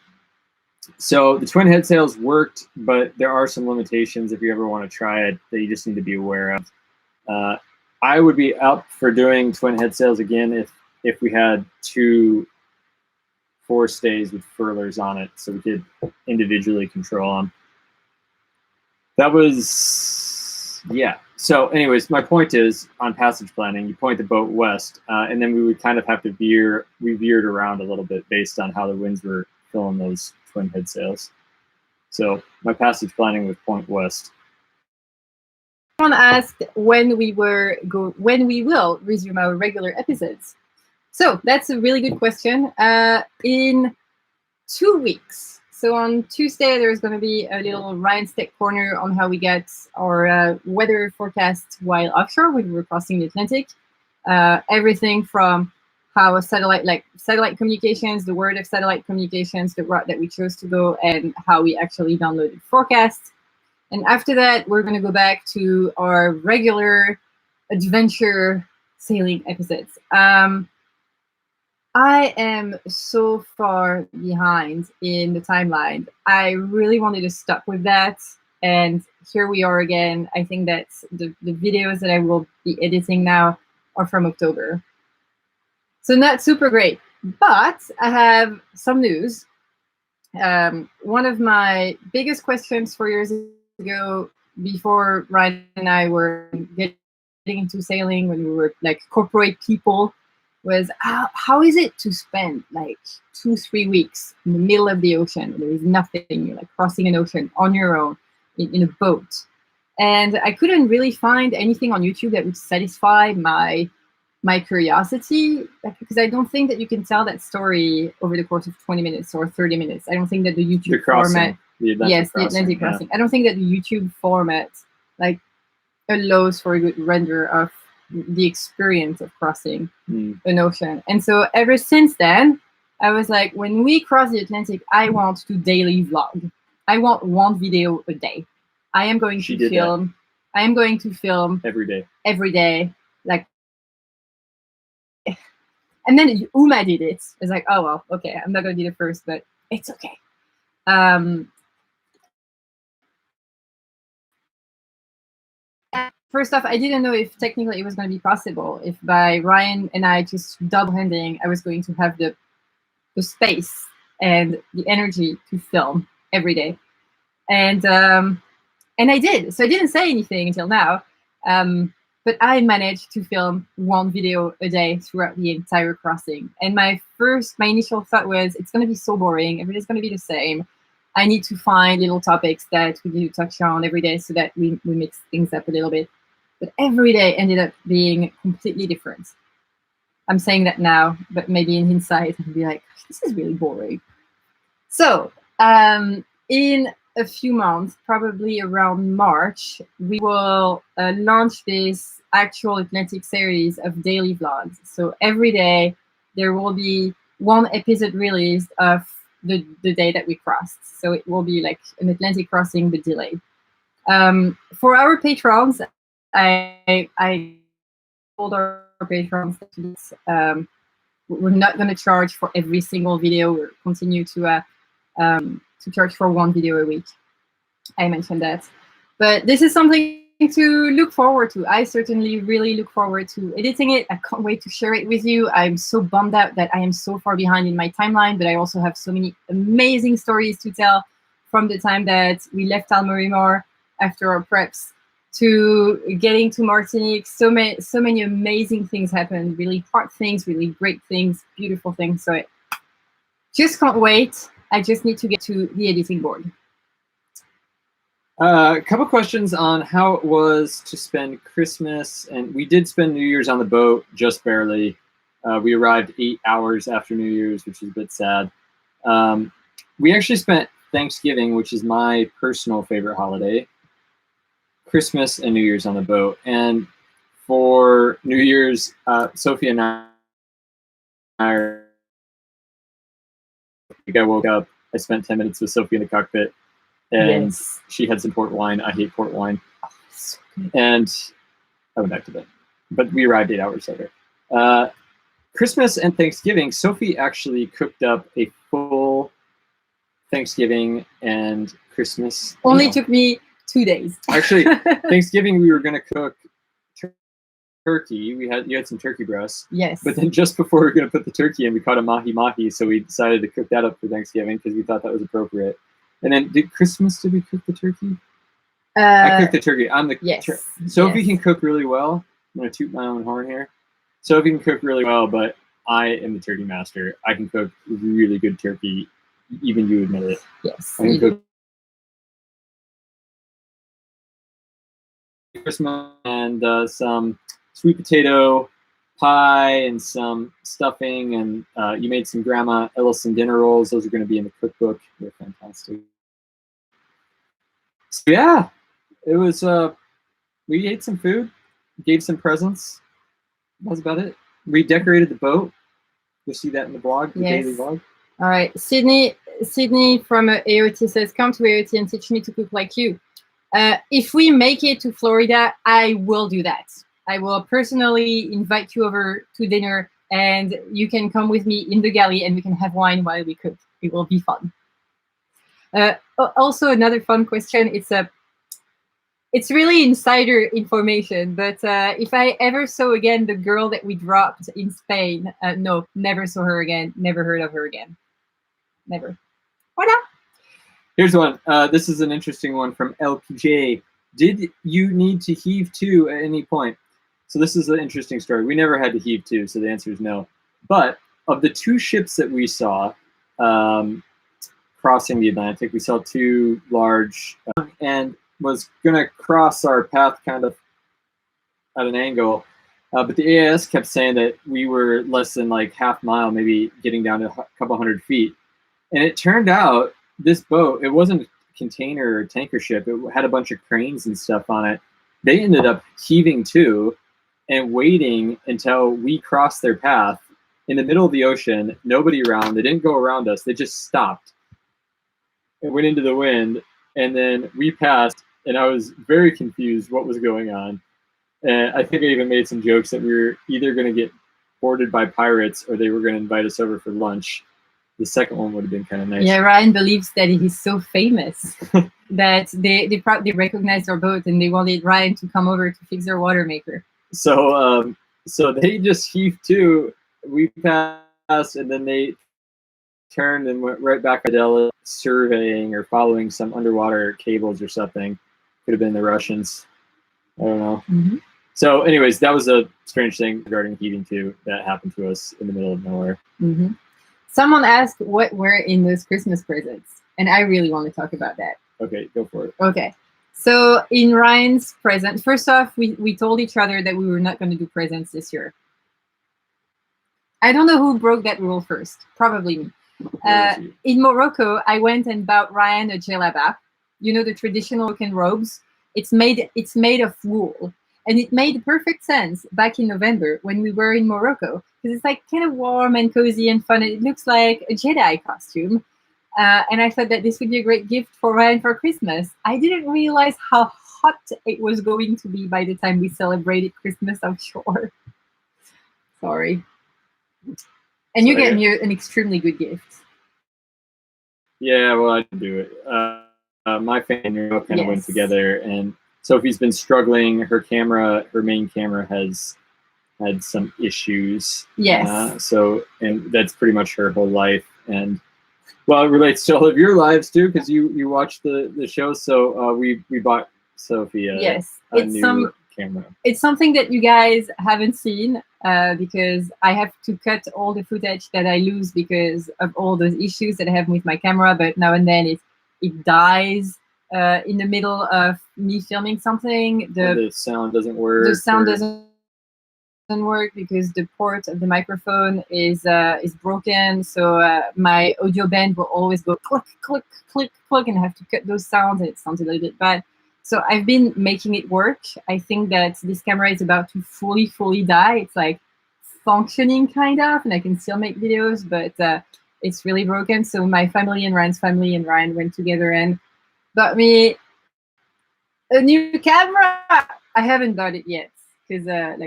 Speaker 3: So the twin head sails worked, but there are some limitations if you ever want to try it that you just need to be aware of. I would be up for doing twin head sails again if we had 2 forestays with furlers on it, so we could individually control them. That was, yeah. So anyways, my point is, on passage planning, you point the boat west, and then we would kind of have to we veered around a little bit based on how the winds were filling those twin head sails. So my passage planning would point west.
Speaker 2: Someone asked when we will resume our regular episodes. So that's a really good question. In 2 weeks. So on Tuesday, there's going to be a little Ryan's Tech Corner on how we get our weather forecast while offshore when we're crossing the Atlantic. Everything from how satellite communications, the word of satellite communications, the route that we chose to go, and how we actually downloaded forecasts. And after that, we're going to go back to our regular adventure sailing episodes. I am so far behind in the timeline. I really wanted to stop with that. And here we are again. I think that the videos that I will be editing now are from October. So not super great. But I have some news. One of my biggest questions 4 years ago, before Ryan and I were getting into sailing, when we were like corporate people, was how is it to spend like 2-3 weeks in the middle of the ocean? There is nothing. You're like crossing an ocean on your own in a boat. And I couldn't really find anything on YouTube that would satisfy my curiosity, because I don't think that you can tell that story over the course of 20 minutes or 30 minutes. I don't think that the YouTube format, the Atlantic crossing. I don't think that the YouTube format like allows for a good render of the experience of crossing an ocean. And so ever since then, I was like, when we cross the Atlantic, I want to daily vlog. I want one video a day. I am going to film. I am going to film
Speaker 3: every day.
Speaker 2: Every day, like. And then Uma did it. It's like, oh well, okay, I'm not gonna be the first, but it's okay. First off, I didn't know if technically it was going to be possible. If by Ryan and I just double-handing, I was going to have the space and the energy to film every day, and I did. So I didn't say anything until now, but I managed to film one video a day throughout the entire crossing. And my initial thought was, it's going to be so boring. Everything's going to be the same. I need to find little topics that we need to touch on every day so that we mix things up a little bit. But every day ended up being completely different. I'm saying that now, but maybe in hindsight, I'd be like, this is really boring. So in a few months, probably around March, we will launch this actual Atlantic series of daily vlogs. So every day there will be one episode released of the day that we crossed. So it will be like an Atlantic crossing, but delayed. For our patrons, I told our patrons that we're not going to charge for every single video. We'll continue to charge for one video a week. I mentioned that. But this is something to look forward to. I certainly really look forward to editing it. I can't wait to share it with you. I'm so bummed out that I am so far behind in my timeline, but I also have so many amazing stories to tell from the time that we left Almerimar after our preps to getting to Martinique. So many amazing things happened, really hard things, really great things, beautiful things. So I just can't wait. I just need to get to the editing board.
Speaker 3: A couple questions on how it was to spend Christmas, and we did spend New Year's on the boat, just barely. We arrived 8 hours after New Year's, which is a bit sad. We actually spent Thanksgiving, which is my personal favorite holiday, Christmas and New Year's on the boat. And for New Year's, Sophie and I woke up, I spent 10 minutes with Sophie in the cockpit, and yes, she had some port wine. I hate port wine. Oh, so and I went back to bed. But we arrived 8 hours later. Christmas and Thanksgiving, Sophie actually cooked up a full Thanksgiving and Christmas.
Speaker 2: Only took me 2 days.
Speaker 3: Actually, Thanksgiving we were going to cook turkey. You had some turkey breasts.
Speaker 2: Yes.
Speaker 3: But then just before we were going to put the turkey in, we caught a mahi-mahi, so we decided to cook that up for Thanksgiving because we thought that was appropriate. And then did we cook the turkey? I cooked the turkey. I'm the
Speaker 2: yes.
Speaker 3: Sophie can cook really well. I'm going to toot my own horn here. Sophie can cook really well, but I am the turkey master. I can cook really good turkey. Even you admit it.
Speaker 2: Yes.
Speaker 3: I can cook Christmas and some sweet potato pie and some stuffing, and you made some Grandma Ellison dinner rolls. Those are going to be in the cookbook. They're fantastic. So yeah, it was. We ate some food, gave some presents. That was about it. We decorated the boat. You'll see that in the blog, the daily vlog.
Speaker 2: All right, Sydney from AOT says, "Come to AOT and teach me to cook like you." If we make it to Florida, I will do that. I will personally invite you over to dinner and you can come with me in the galley and we can have wine while we cook. It will be fun. Also, another fun question. It's really insider information, but if I ever saw again the girl that we dropped in Spain, no, never saw her again. Never heard of her again. Never. Voila.
Speaker 3: Here's one. This is an interesting one from LPJ. Did you need to heave to at any point? So this is an interesting story. We never had to heave to, so the answer is no. But of the 2 ships that we saw crossing the Atlantic, we saw 2 large and was going to cross our path kind of at an angle. But the AIS kept saying that we were less than like half mile, maybe getting down to a couple hundred feet. And it turned out this boat, it wasn't a container or tanker ship. It had a bunch of cranes and stuff on it. They ended up heaving to and waiting until we crossed their path in the middle of the ocean, nobody around. They didn't go around us. They just stopped. It went into the wind, and then we passed, and I was very confused what was going on. And I think I even made some jokes that we were either going to get boarded by pirates or they were going to invite us over for lunch. The second one would have been kind of nice.
Speaker 2: Yeah, Ryan believes that he's so famous that they probably recognized our boat and they wanted Ryan to come over to fix their water maker.
Speaker 3: So they just heaved to. We passed, and then they turned and went right back to Adela, surveying or following some underwater cables or something. Could have been the Russians. I don't know.
Speaker 2: Mm-hmm.
Speaker 3: So anyways, that was a strange thing regarding heaving to that happened to us in the middle of nowhere.
Speaker 2: Mm-hmm. Someone asked what were in those Christmas presents, and I really want to talk about that.
Speaker 3: Okay, go for it.
Speaker 2: Okay. So in Ryan's present, first off, we told each other that we were not going to do presents this year. I don't know who broke that rule first. Probably me. In Morocco, I went and bought Ryan a djellaba. You know, the traditional Moroccan robes. It's made of wool. And it made perfect sense back in November when we were in Morocco, because it's like kind of warm and cozy and fun. And it looks like a Jedi costume. And I thought that this would be a great gift for Ryan for Christmas. I didn't realize how hot it was going to be by the time we celebrated Christmas offshore. Sorry. And you get me an extremely good gift.
Speaker 3: Yeah, well, I didn't do it. My family and kind of went together, and Sophie's been struggling. Her main camera has had some issues.
Speaker 2: Yes.
Speaker 3: And that's pretty much her whole life. And well, it relates to all of your lives too, because you watched the show. So we bought Sophie a new camera. It's
Speaker 2: something that you guys haven't seen because I have to cut all the footage that I lose because of all those issues that I have with my camera. But now and then it dies in the middle of me filming something.
Speaker 3: The sound doesn't work.
Speaker 2: The sound doesn't work because the port of the microphone is broken. So my audio band will always go click, click, click, click, and I have to cut those sounds, and it sounds a little bit bad. So I've been making it work. I think that this camera is about to fully die. It's like functioning kind of, and I can still make videos, but it's really broken. So my family and Ryan's family and Ryan went together and bought me a new camera. I haven't bought it yet because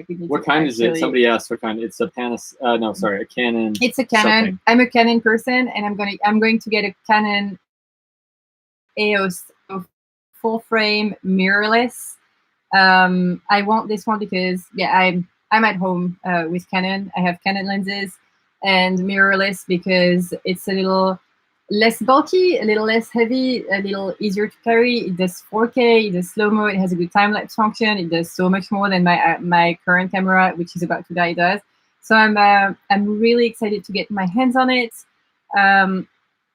Speaker 2: we need.
Speaker 3: What kind is it? Somebody asked what kind. It's a a Canon.
Speaker 2: It's a Canon. Something. I'm a Canon person, and I'm going to get a Canon EOS full frame mirrorless. I want this one because I'm at home with Canon. I have Canon lenses, and mirrorless because it's a little less bulky, a little less heavy, a little easier to carry. It does 4K, it does slow-mo, it has a good time-lapse function. It does so much more than my current camera, which is about to die, does. So I'm really excited to get my hands on it.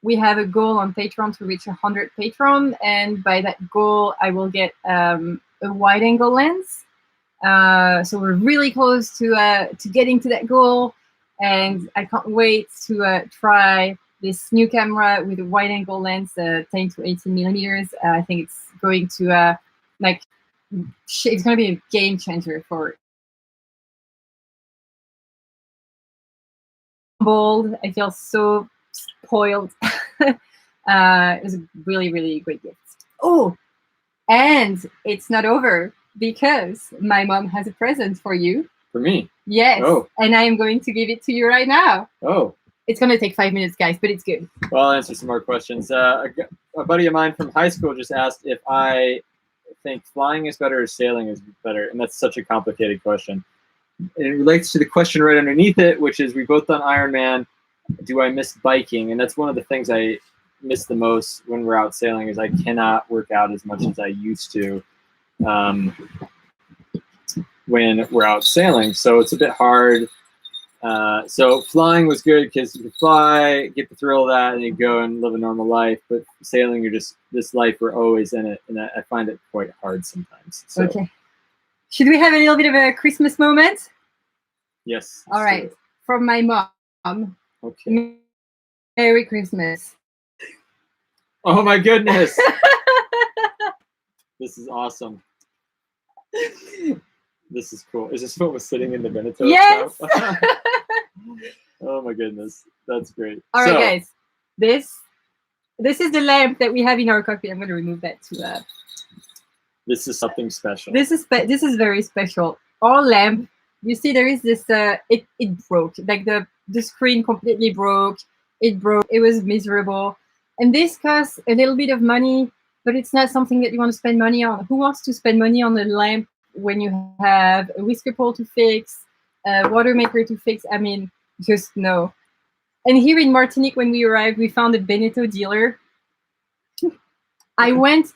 Speaker 2: We have a goal on Patreon to reach 100 Patreon, and by that goal, I will get a wide-angle lens. So we're really close to getting to that goal, and I can't wait to try this new camera with a wide-angle lens, 10 to 18 millimeters. I think it's going to it's going to be a game changer for. Bold. I feel so spoiled. It was a really great gift. Oh, and it's not over because my mom has a present for you.
Speaker 3: For me?
Speaker 2: Yes.
Speaker 3: Oh.
Speaker 2: And I am going to give it to you right now.
Speaker 3: Oh.
Speaker 2: It's going to take 5 minutes, guys, but it's good.
Speaker 3: Well, I'll answer some more questions. A buddy of mine from high school just asked if I think flying is better or sailing is better, and that's such a complicated question. It relates to the question right underneath it, which is we both done Ironman. Do I miss biking? And that's one of the things I miss the most when we're out sailing is I cannot work out as much as I used to when we're out sailing. So it's a bit hard. So flying was good because you can fly, get the thrill of that, and you go and live a normal life. But sailing, you're just this life, we're always in it, and I find it quite hard sometimes. So.
Speaker 2: Okay. Should we have a little bit of a Christmas moment?
Speaker 3: Yes.
Speaker 2: All right. From my mom.
Speaker 3: Okay.
Speaker 2: Merry Christmas.
Speaker 3: Oh my goodness. This is awesome. This is cool. Is this what was sitting in the Veneto?
Speaker 2: Yes.
Speaker 3: Oh my goodness, that's great.
Speaker 2: All right, guys. This is the lamp that we have in our cockpit. I'm going to remove that to.
Speaker 3: This is something special.
Speaker 2: This is very special. Our lamp. You see, there is this. It broke. Like the screen completely broke. It broke. It was miserable. And this costs a little bit of money, but it's not something that you want to spend money on. Who wants to spend money on a lamp when you have a whisker pole to fix, a water maker to fix? I mean, just no. And here in Martinique, when we arrived, we found a Beneteau dealer. Ryan went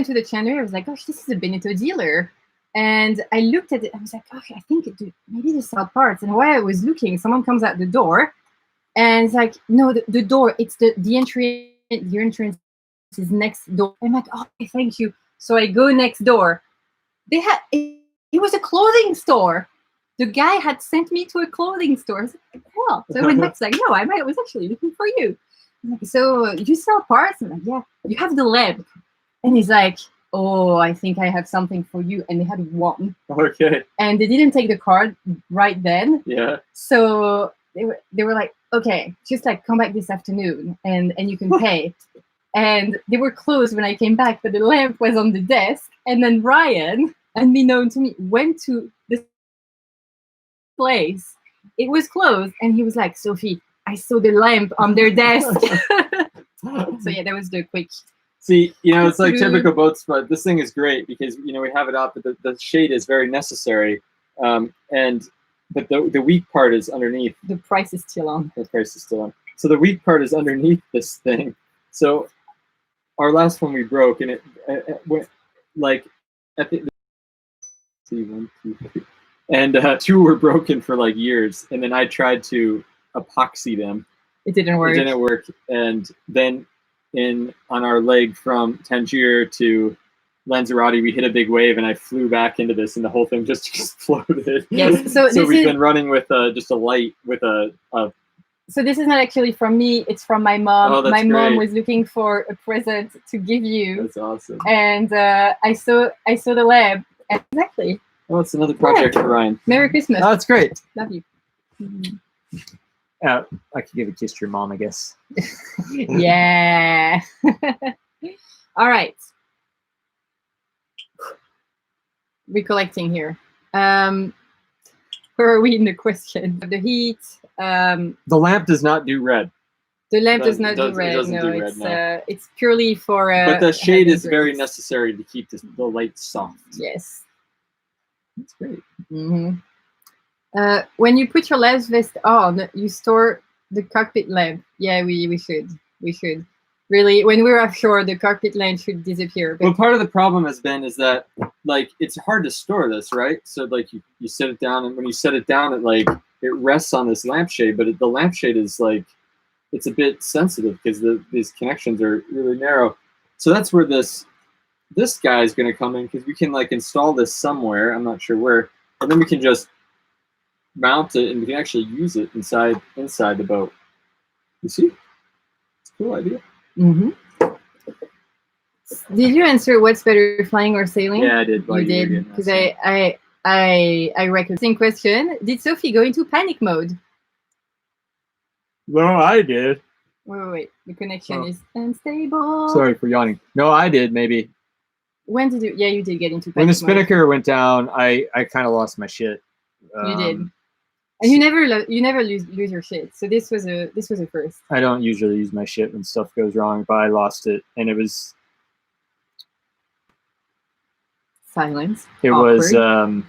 Speaker 2: to the chandler. I was like, gosh, this is a Beneteau dealer. And I looked at it. I was like, gosh, I think maybe they sell parts. And while I was looking, someone comes out the door. And it's like, no, the door, it's the entry. The entrance is next door. I'm like, oh, thank you. So I go next door. It was a clothing store. The guy had sent me to a clothing store. I was like, well, so I went back. It's like, no, I was actually looking for you. I'm like, so you sell parts? I'm like, yeah. You have the lamp. And he's like, oh, I think I have something for you. And they had one.
Speaker 3: Okay.
Speaker 2: And they didn't take the card right then.
Speaker 3: Yeah.
Speaker 2: So they were like, okay, just like come back this afternoon and you can pay. And they were closed when I came back, but the lamp was on the desk. And then Ryan, unbeknown to me, went to this place. It was closed. And he was like, Sophie, I saw the lamp on their desk. So yeah, that was the quick.
Speaker 3: See, it's like typical boat spot. This thing is great because, we have it out, but the shade is very necessary. But the weak part is underneath.
Speaker 2: The price is still on.
Speaker 3: The price is still on. So the weak part is underneath this thing. So our last one we broke, and it went like at the see 1, 2, 3, and 2 were broken for like years. And then I tried to epoxy them.
Speaker 2: It didn't work.
Speaker 3: It didn't work. And then on our leg from Tangier to Lanzarote, we hit a big wave, and I flew back into this, and the whole thing just exploded.
Speaker 2: Yes.
Speaker 3: So we've been running with just a light with a.
Speaker 2: So this is not actually from me; it's from my mom.
Speaker 3: Oh, that's
Speaker 2: my
Speaker 3: great.
Speaker 2: mom was looking for a present to give you.
Speaker 3: That's awesome.
Speaker 2: And I saw the lamp. Exactly.
Speaker 3: Oh, it's another project for Ryan.
Speaker 2: Merry Christmas.
Speaker 4: Oh, that's great.
Speaker 2: Love you.
Speaker 4: I could give a kiss to your mom, I guess.
Speaker 2: Yeah. All right. Recollecting here. Where are we in the question? The heat.
Speaker 3: The lamp does not do red.
Speaker 2: The lamp does not do red. No, it's purely for.
Speaker 3: But the shade is very necessary to keep the light soft.
Speaker 2: Yes.
Speaker 3: That's great.
Speaker 2: Mm-hmm. When you put your life vest on, you store the cockpit lamp. Yeah, we should. Really, when we're offshore, the cockpit lamp should disappear.
Speaker 3: Well, part of the problem has been is that like it's hard to store this, right? So like you set it down, and when you set it down, it rests on this lampshade, but the lampshade is like it's a bit sensitive because these connections are really narrow. So that's where this guy is going to come in, because we can like install this somewhere. I'm not sure where, and then we can just mount it, and we can actually use it inside the boat. You see? It's a cool idea.
Speaker 2: Mm-hmm. Did you answer what's better, flying or sailing?
Speaker 3: Yeah, I did.
Speaker 2: You did, because I reckon. Same question. Did Sophie go into panic mode?
Speaker 4: No, I did.
Speaker 2: Wait. The connection is unstable.
Speaker 4: Sorry for yawning. No, I did, maybe.
Speaker 2: When did you? Yeah, you did get into panic
Speaker 4: When the
Speaker 2: mode.
Speaker 4: spinnaker went down, I kind of lost my shit.
Speaker 2: You did. And you never lose your shit. So this was a first.
Speaker 3: I don't usually use my shit when stuff goes wrong, but I lost it, and it was
Speaker 2: silence.
Speaker 3: It
Speaker 2: Awkward.
Speaker 3: was.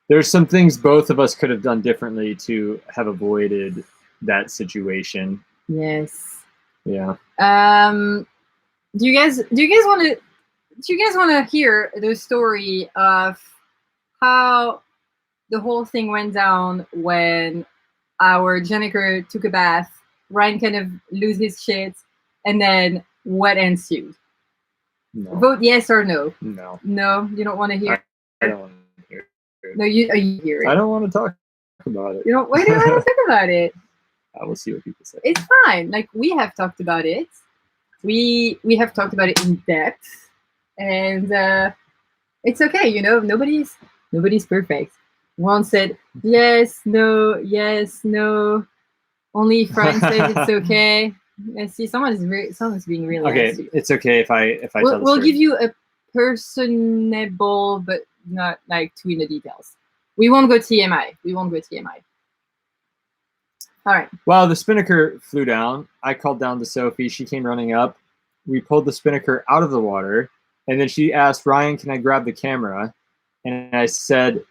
Speaker 3: There's some things both of us could have done differently to have avoided that situation.
Speaker 2: Yes.
Speaker 3: Yeah.
Speaker 2: Do you guys want to hear the story of how the whole thing went down when our Jennifer took a bath, Ryan kind of lose his shit, and then what ensued?
Speaker 3: No.
Speaker 2: Vote yes or no.
Speaker 3: No.
Speaker 2: No, you don't want to hear.
Speaker 3: I don't want to hear it.
Speaker 2: No, you hear it.
Speaker 3: I don't want to talk about it.
Speaker 2: You don't. Why do you want to talk about it?
Speaker 3: I will see what people say.
Speaker 2: It's fine. Like, we have talked about it. We have talked about it in depth, and it's okay. You know, nobody's perfect. One said yes, no, yes, no. Only Frank says it's okay. I see someone's being really
Speaker 3: Okay,
Speaker 2: nasty.
Speaker 3: it's okay if I tell the
Speaker 2: We'll
Speaker 3: story.
Speaker 2: give you a personable, but not like too in the details. We won't go TMI. All right.
Speaker 3: Well, the spinnaker flew down. I called down to Sophie. She came running up. We pulled the spinnaker out of the water, and then she asked Ryan, "Can I grab the camera?" And I said,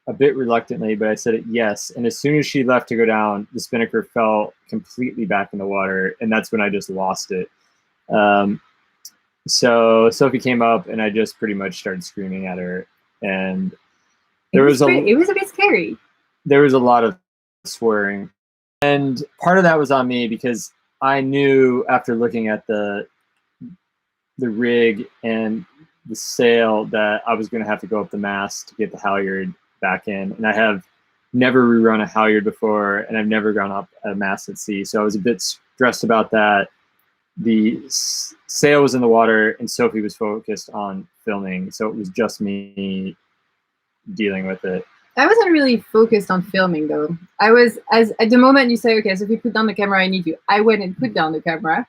Speaker 3: a bit reluctantly, but I said it yes. And as soon as she left to go down, the spinnaker fell completely back in the water, and that's when I just lost it. So Sophie came up, and I just pretty much started screaming at her, and
Speaker 2: it was a bit scary.
Speaker 3: There was a lot of swearing, and part of that was on me because I knew after looking at the rig and the sail that I was going to have to go up the mast to get the halyard back in, and I have never rerun a halyard before, and I've never gone up a mast at sea, so I was a bit stressed about that. The sail was in the water, and Sophie was focused on filming, so it was just me dealing with it.
Speaker 2: I wasn't really focused on filming, though. I was, as at the moment you say, okay, so if you put down the camera, I need you. I went and put down the camera.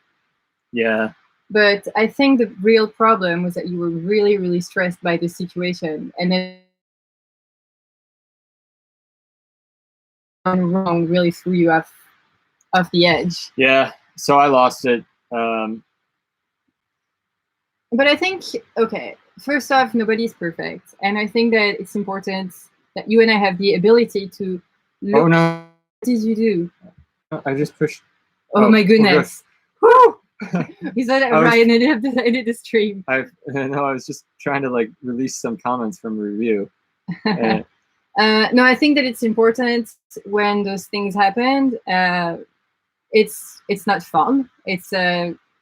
Speaker 3: Yeah.
Speaker 2: But I think the real problem was that you were really, really stressed by the situation, and then wrong really threw you off the edge.
Speaker 3: Yeah. So I lost it.
Speaker 2: But I think, okay, first off, nobody's perfect, and I think that it's important that you and I have the ability to look.
Speaker 3: Oh no!
Speaker 2: What did you do?
Speaker 3: I just pushed.
Speaker 2: Oh my goodness! Woo! He said that Ryan ended the stream.
Speaker 3: I was just trying to like release some comments from a review.
Speaker 2: No, I think that it's important when those things happen. It's not fun. It's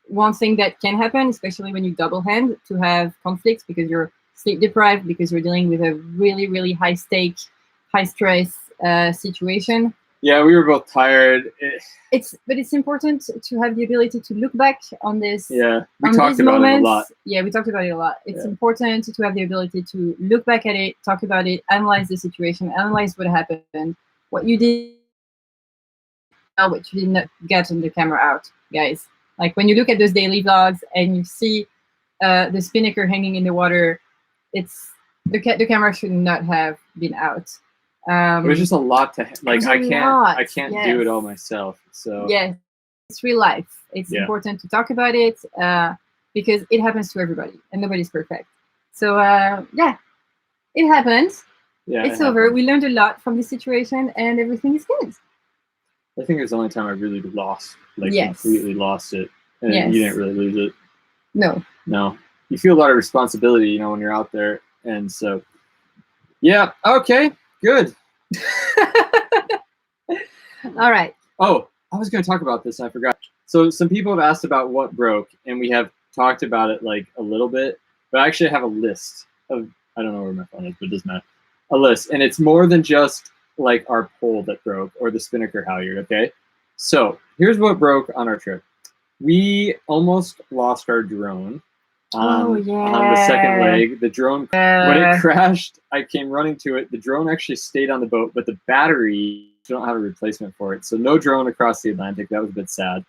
Speaker 2: one thing that can happen, especially when you double hand, to have conflicts because you're sleep deprived, because you're dealing with a really, really high stake, high stress situation.
Speaker 1: Yeah, we were both tired.
Speaker 2: But it's important to have the ability to look back on this.
Speaker 1: Yeah, we talked about it a lot.
Speaker 2: Yeah, we talked about it a lot. It's important to have the ability to look back at it, talk about it, analyze the situation, analyze what happened, what you did, what you did not get on the camera out, guys. Like when you look at those daily vlogs and you see the spinnaker hanging in the water, it's the camera should not have been out.
Speaker 1: It was just a lot to like. I can't
Speaker 2: yes.
Speaker 1: do it all myself. So
Speaker 2: yes, it's real life. It's important to talk about it because it happens to everybody and nobody's perfect. So yeah, it happened.
Speaker 1: Yeah,
Speaker 2: it's over. We learned a lot from the situation and everything is good.
Speaker 1: I think it was the only time I really lost, completely lost it, and you didn't really lose it. No, you feel a lot of responsibility, when you're out there, and so yeah, okay. Good.
Speaker 2: All right.
Speaker 1: Oh, I was going to talk about this. I forgot. So some people have asked about what broke, and we have talked about it like a little bit, but I actually have a list of, I don't know where my phone is, but it doesn't matter. A list. And it's more than just like our pole that broke or the spinnaker halyard. Okay. So here's what broke on our trip. We almost lost our drone. On the second leg, the drone, when it crashed, I came running to it. The drone actually stayed on the boat, but the battery, don't have a replacement for it. So no drone across the Atlantic. That was a bit sad.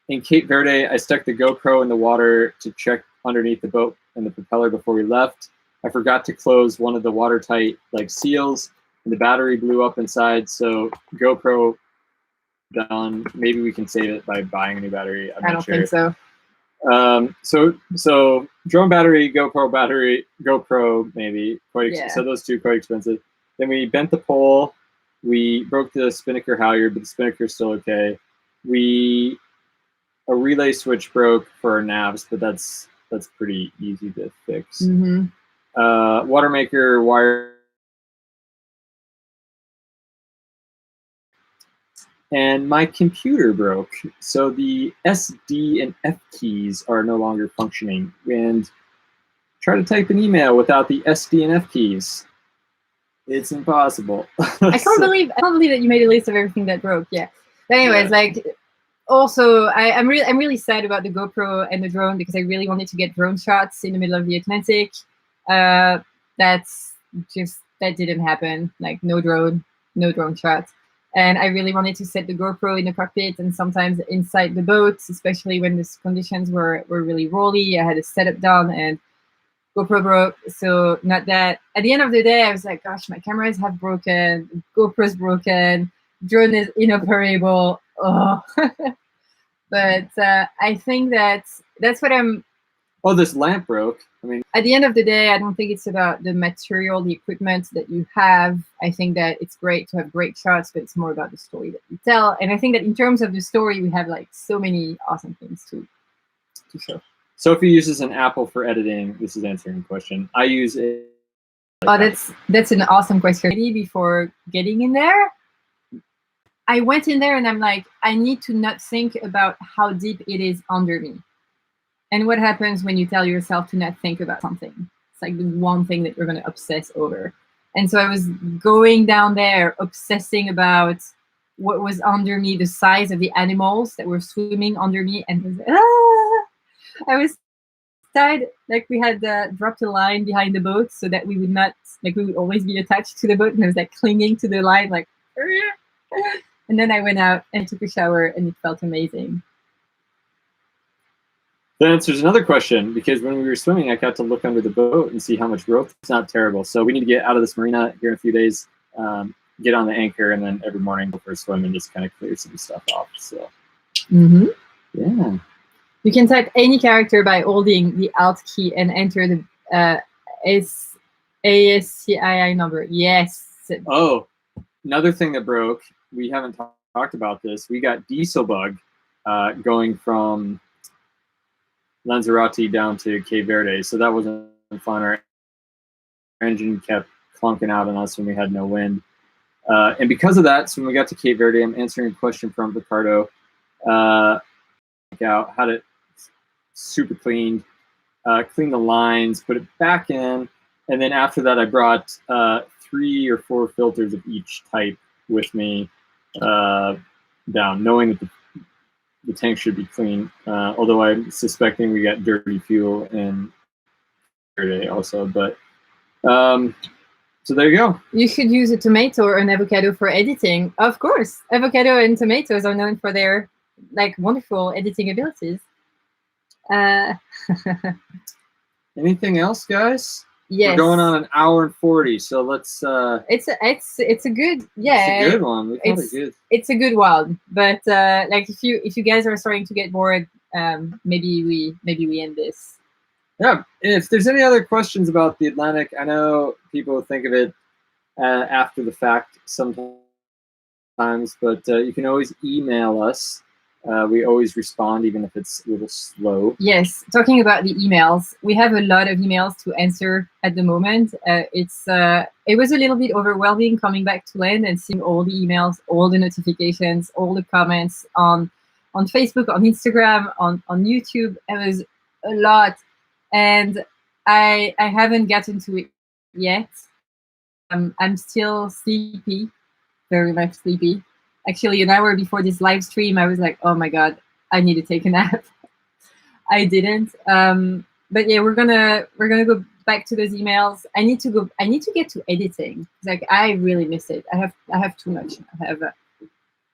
Speaker 1: In Cape Verde, I stuck the GoPro in the water to check underneath the boat and the propeller before we left. I forgot to close one of the watertight like seals, and the battery blew up inside. So GoPro done. Maybe we can save it by buying a new battery. I'm
Speaker 2: I
Speaker 1: not
Speaker 2: don't
Speaker 1: sure.
Speaker 2: think so.
Speaker 1: So drone battery, GoPro maybe
Speaker 2: Yeah.
Speaker 1: so those two quite expensive. Then we bent the pole. We broke the spinnaker halyard, but the spinnaker's still okay. A relay switch broke for our navs, but that's pretty easy to fix.
Speaker 2: Mm-hmm.
Speaker 1: Watermaker wire. And my computer broke, so the SD and F keys are no longer functioning. And try to type an email without the SD and F keys. It's impossible.
Speaker 2: I can't believe that you made a list of everything that broke. Yeah. But anyways, like, also I'm really sad about the GoPro and the drone because I really wanted to get drone shots in the middle of the Atlantic. That didn't happen. Like no drone shots. And I really wanted to set the GoPro in the cockpit and sometimes inside the boat, especially when the conditions were really rolly. I had a setup done and GoPro broke. So not that. At the end of the day, I was like, gosh, my cameras have broken, GoPro's broken, drone is inoperable. Oh. But I think that's what I'm.
Speaker 1: Oh, this lamp broke. I mean,
Speaker 2: at the end of the day, I don't think it's about the material, the equipment that you have. I think that it's great to have great shots, but it's more about the story that you tell. And I think that in terms of the story, we have like so many awesome things to show.
Speaker 1: Sophie uses an Apple for editing. This is answering the question. I use it.
Speaker 2: Oh, that's an awesome question. Before getting in there, I went in there and I'm like, I need to not think about how deep it is under me. And what happens when you tell yourself to not think about something? It's like the one thing that you're going to obsess over. And so I was going down there, obsessing about what was under me, the size of the animals that were swimming under me. And I was tied, like we had dropped a line behind the boat so that we would not, like we would always be attached to the boat. And I was like clinging to the line, like, and then I went out and took a shower and it felt amazing.
Speaker 1: That answers another question, because when we were swimming, I got to look under the boat and see how much growth. It's not terrible. So we need to get out of this marina here in a few days, get on the anchor, and then every morning go for a swim and just kind of clear some stuff off. So, yeah.
Speaker 2: You can type any character by holding the Alt key and enter the ASCII number. Yes.
Speaker 1: Oh, another thing that broke, we haven't talked about this. We got diesel bug going from Lanzarote down to Cape Verde, so that wasn't fun. Our engine kept clunking out on us when we had no wind, and because of that, so when we got to Cape Verde, I'm answering a question from Ricardo. Had it super cleaned, clean the lines, put it back in, and then after that, I brought 3 or 4 filters of each type with me down, knowing that the tank should be clean, although I'm suspecting we got dirty fuel in Verde also. But so there you go.
Speaker 2: You should use a tomato or an avocado for editing. Of course, avocado and tomatoes are known for their like wonderful editing abilities.
Speaker 1: Anything else, guys?
Speaker 2: Yes.
Speaker 1: We're going on an hour and 40, so let's.
Speaker 2: It's a good, yeah.
Speaker 1: It's a good one.
Speaker 2: It's a good one, but like if you guys are starting to get bored, maybe we end this.
Speaker 1: Yeah. If there's any other questions about the Atlantic, I know people think of it after the fact sometimes, but you can always email us. We always respond, even if it's a little slow.
Speaker 2: Yes, talking about the emails, we have a lot of emails to answer at the moment. It was a little bit overwhelming coming back to land and seeing all the emails, all the notifications, all the comments on Facebook, on Instagram, on YouTube. It was a lot, and I haven't gotten to it yet. I'm still sleepy, very much sleepy. Actually, an hour before this live stream, I was like, oh my God, I need to take a nap. I didn't. But yeah, we're gonna go back to those emails. I need to get to editing. Like I really miss it. I have too much. I have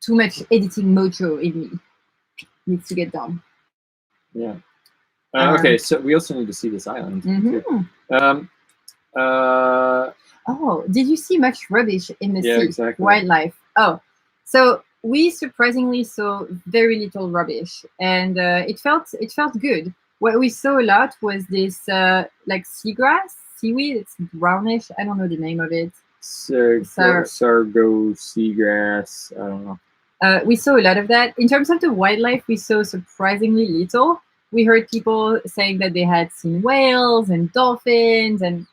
Speaker 2: too much editing mojo in me. Needs to get done.
Speaker 1: Yeah. Okay, so we also need to see this island.
Speaker 2: Oh, did you see much rubbish in the
Speaker 3: Yeah,
Speaker 2: sea?
Speaker 3: exactly.
Speaker 2: Wildlife. Oh, so we surprisingly saw very little rubbish, and it felt good. What we saw a lot was this like seagrass, seaweed. It's brownish. I don't know the name of it.
Speaker 3: Sargo, seagrass. I don't know.
Speaker 2: We saw a lot of that. In terms of the wildlife, we saw surprisingly little. We heard people saying that they had seen whales and dolphins, and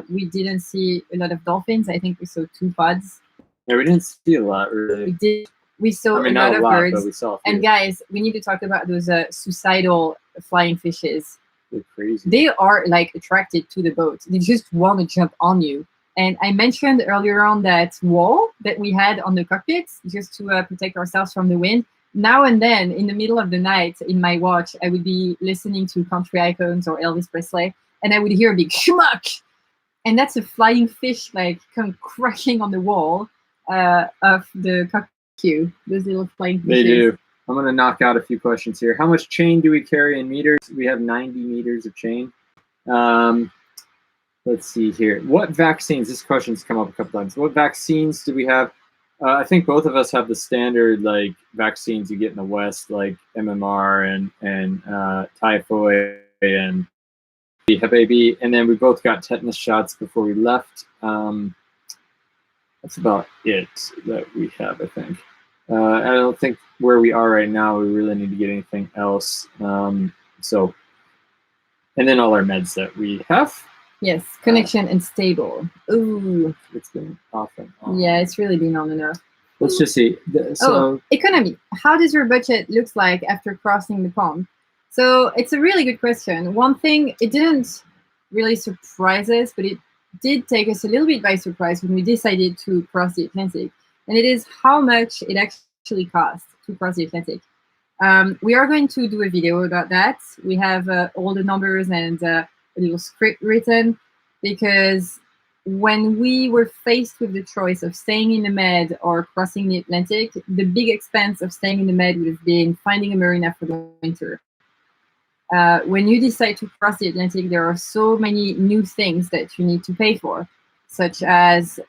Speaker 2: we didn't see a lot of dolphins. I think we saw 2 pods.
Speaker 3: Yeah, we didn't see a lot really.
Speaker 2: We saw
Speaker 3: I mean,
Speaker 2: a lot
Speaker 3: not a
Speaker 2: of
Speaker 3: lot,
Speaker 2: birds.
Speaker 3: but we saw a few.
Speaker 2: And guys, we need to talk about those suicidal flying fishes.
Speaker 3: They're crazy.
Speaker 2: They are like attracted to the boat. They just want to jump on you. And I mentioned earlier on that wall that we had on the cockpits just to protect ourselves from the wind. Now and then, in the middle of the night, in my watch, I would be listening to country icons or Elvis Presley, and I would hear a big schmuck, and that's a flying fish like come crashing on the wall of the cockpit queue. Those little flying fishes.
Speaker 3: They do. I'm going to knock out a few questions here. How much chain do we carry in meters? We have 90 meters of chain. Let's see here. What vaccines? This question's come up a couple times. What vaccines do we have? I think both of us have the standard like vaccines you get in the West, like MMR and typhoid and Hep B. And then we both got tetanus shots before we left. That's about it that we have, I think. I don't think where we are right now, we really need to get anything else. And then all our meds that we have.
Speaker 2: Yes, connection and stable. Ooh.
Speaker 3: It's been off and on.
Speaker 2: Yeah, it's really been on and off.
Speaker 3: Let's just see.
Speaker 2: Economy. How does your budget look like after crossing the pond? So it's a really good question. One thing, it didn't really surprise us, but it did take us a little bit by surprise when we decided to cross the Atlantic. And it is how much it actually costs to cross the Atlantic. We are going to do a video about that. We have all the numbers and a little script written, because when we were faced with the choice of staying in the Med or crossing the Atlantic, the big expense of staying in the Med would have been finding a marina for the winter. When you decide to cross the Atlantic, there are so many new things that you need to pay for, such as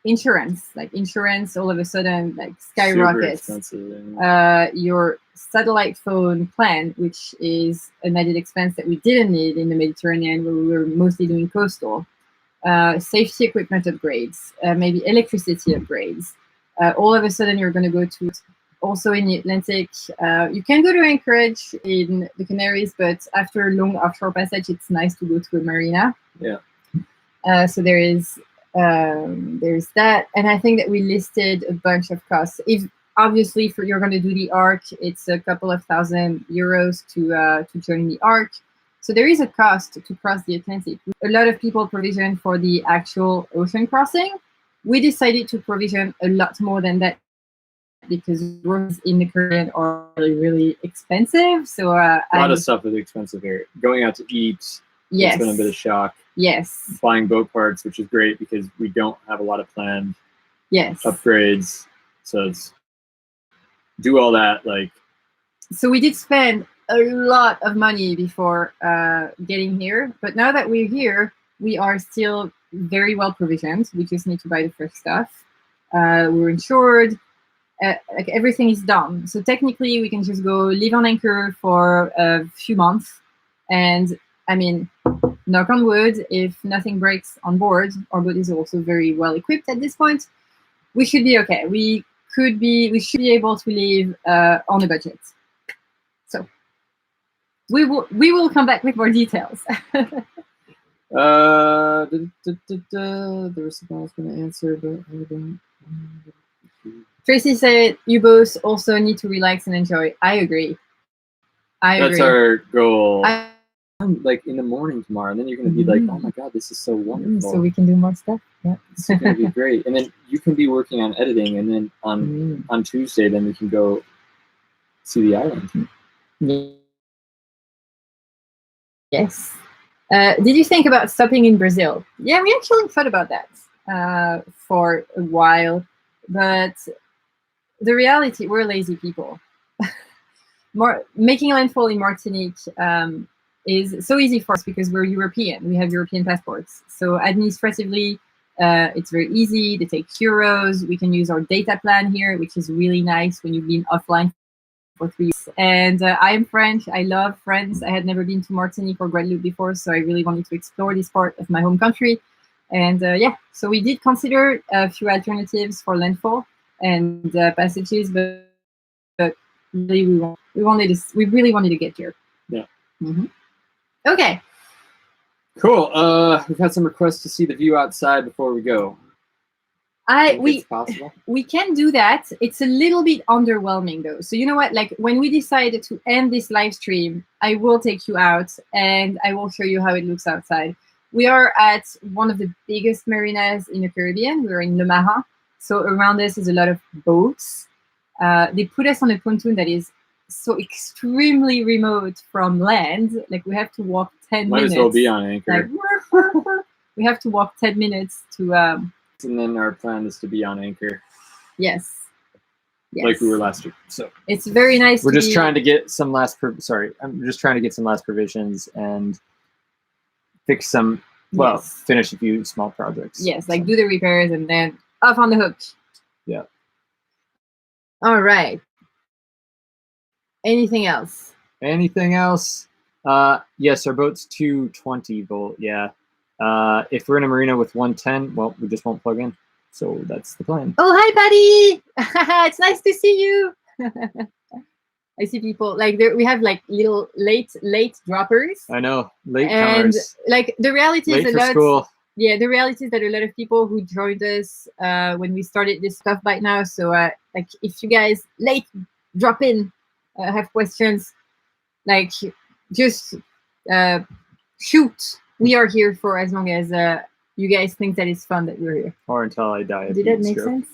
Speaker 2: insurance. Like insurance all of a sudden like skyrockets.
Speaker 3: Super expensive.
Speaker 2: Your satellite phone plan, which is an added expense that we didn't need in the Mediterranean where we were mostly doing coastal. Safety equipment upgrades, maybe electricity upgrades. All of a sudden you're going to go to, also in the Atlantic, you can go to Anchorage in the Canaries, but after a long offshore passage, it's nice to go to a marina.
Speaker 3: Yeah.
Speaker 2: So there's that, and I think that we listed a bunch of costs. If obviously you're going to do the ARC, it's a couple of €1,000 to join the ARC. So there is a cost to cross the Atlantic. A lot of people provision for the actual ocean crossing. We decided to provision a lot more than that because roads in the Caribbean are really, really expensive. So
Speaker 3: a lot of stuff is expensive here. Going out to eat,
Speaker 2: yes,
Speaker 3: it's been a bit of shock.
Speaker 2: Yes.
Speaker 3: Buying boat parts, which is great because we don't have a lot of planned upgrades. So it's do all that like.
Speaker 2: So we did spend a lot of money before getting here, but now that we're here, we are still very well provisioned. We just need to buy the fresh stuff. We're insured. Like everything is done. So technically, we can just go live on anchor for a few months, and I mean, knock on wood, if nothing breaks on board, our boat is also very well equipped at this point. We should be okay. We should be able to live on a budget. So we will come back with more details.
Speaker 3: There was something I was going to answer, but I don't.
Speaker 2: Tracy said you both also need to relax and enjoy. I agree.
Speaker 3: That's our goal. Like in the morning tomorrow, and then you're going to be like, oh my god, this is so wonderful.
Speaker 2: So we can do more stuff. Yeah,
Speaker 3: it's going to be great. And then you can be working on editing, and then on Tuesday, then we can go see the island.
Speaker 2: Yes. Did you think about stopping in Brazil? Yeah, we actually thought about that for a while, but the reality, we're lazy people. Making landfall in Martinique is so easy for us because we're European. We have European passports. So administratively, it's very easy. They take euros. We can use our data plan here, which is really nice when you've been offline for 3 years. And I am French. I love France. I had never been to Martinique or Guadeloupe before, so I really wanted to explore this part of my home country. And yeah, so we did consider a few alternatives for landfall and passages, but really we really wanted to get here.
Speaker 3: Yeah.
Speaker 2: Mm-hmm. Okay.
Speaker 3: Cool. We've had some requests to see the view outside before we go.
Speaker 2: We can do that. It's a little bit underwhelming though. So you know what? Like when we decided to end this live stream, I will take you out and I will show you how it looks outside. We are at one of the biggest marinas in the Caribbean. We're in Le Marin. So around us is a lot of boats. They put us on a pontoon that is so extremely remote from land. Like we have to walk 10 minutes.
Speaker 3: Might as well be on anchor.
Speaker 2: Like, we have to walk 10 minutes to...
Speaker 3: and then our plan is to be on anchor.
Speaker 2: Yes. Yes.
Speaker 3: Like we were last year. So
Speaker 2: it's very nice.
Speaker 4: We're just trying to get some last. I'm just trying to get some last provisions and fix some. Well,
Speaker 2: yes.
Speaker 4: Finish a few small projects.
Speaker 2: Yes, like do the repairs and then off on the hook.
Speaker 4: Yeah.
Speaker 2: All right. Anything else?
Speaker 4: Anything else? Yes, our boat's 220 volt. Yeah. If we're in a marina with 110, well, we just won't plug in. So that's the plan.
Speaker 2: Oh, hi, buddy. It's nice to see you. I see people like there. We have like little late droppers.
Speaker 4: I know, late
Speaker 2: and
Speaker 4: comers.
Speaker 2: Like the reality
Speaker 4: late
Speaker 2: is
Speaker 4: for school.
Speaker 2: Yeah, the reality is that a lot of people who joined us when we started this stuff by now. So like if you guys late drop in, have questions, like just shoot. We are here for as long as you guys think that it's fun that we're here.
Speaker 4: Or until I die.
Speaker 2: Did that make sense?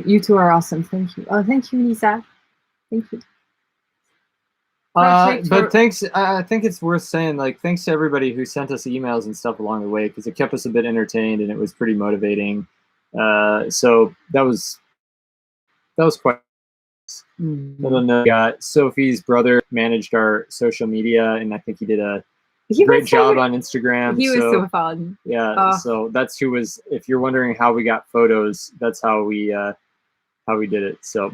Speaker 2: You two are awesome. Thank you. Oh, thank you, Lisa. Thank you.
Speaker 4: But thanks. I think it's worth saying, like, thanks to everybody who sent us emails and stuff along the way, because it kept us a bit entertained and it was pretty motivating. So that was quite. I don't know. Sophie's brother managed our social media, and I think he did a great job on Instagram.
Speaker 2: He was so fun.
Speaker 4: Yeah. So that's who was. If you're wondering how we got photos, that's how we did it. So.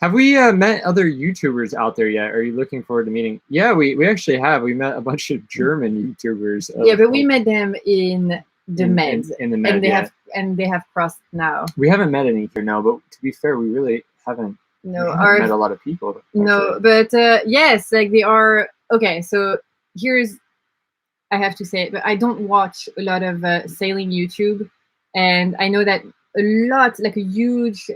Speaker 4: Have we met other YouTubers out there yet? Are you looking forward to meeting? Yeah, we actually have. We met a bunch of German YouTubers.
Speaker 2: Yeah, but we met them in the Med.
Speaker 4: In the Med,
Speaker 2: and they have crossed now.
Speaker 4: We haven't met any here now, but to be fair, we really haven't. Met a lot of people. Actually.
Speaker 2: No, but yes, like they are. Okay, so I have to say it, but I don't watch a lot of sailing YouTube, and I know that a lot, like a huge.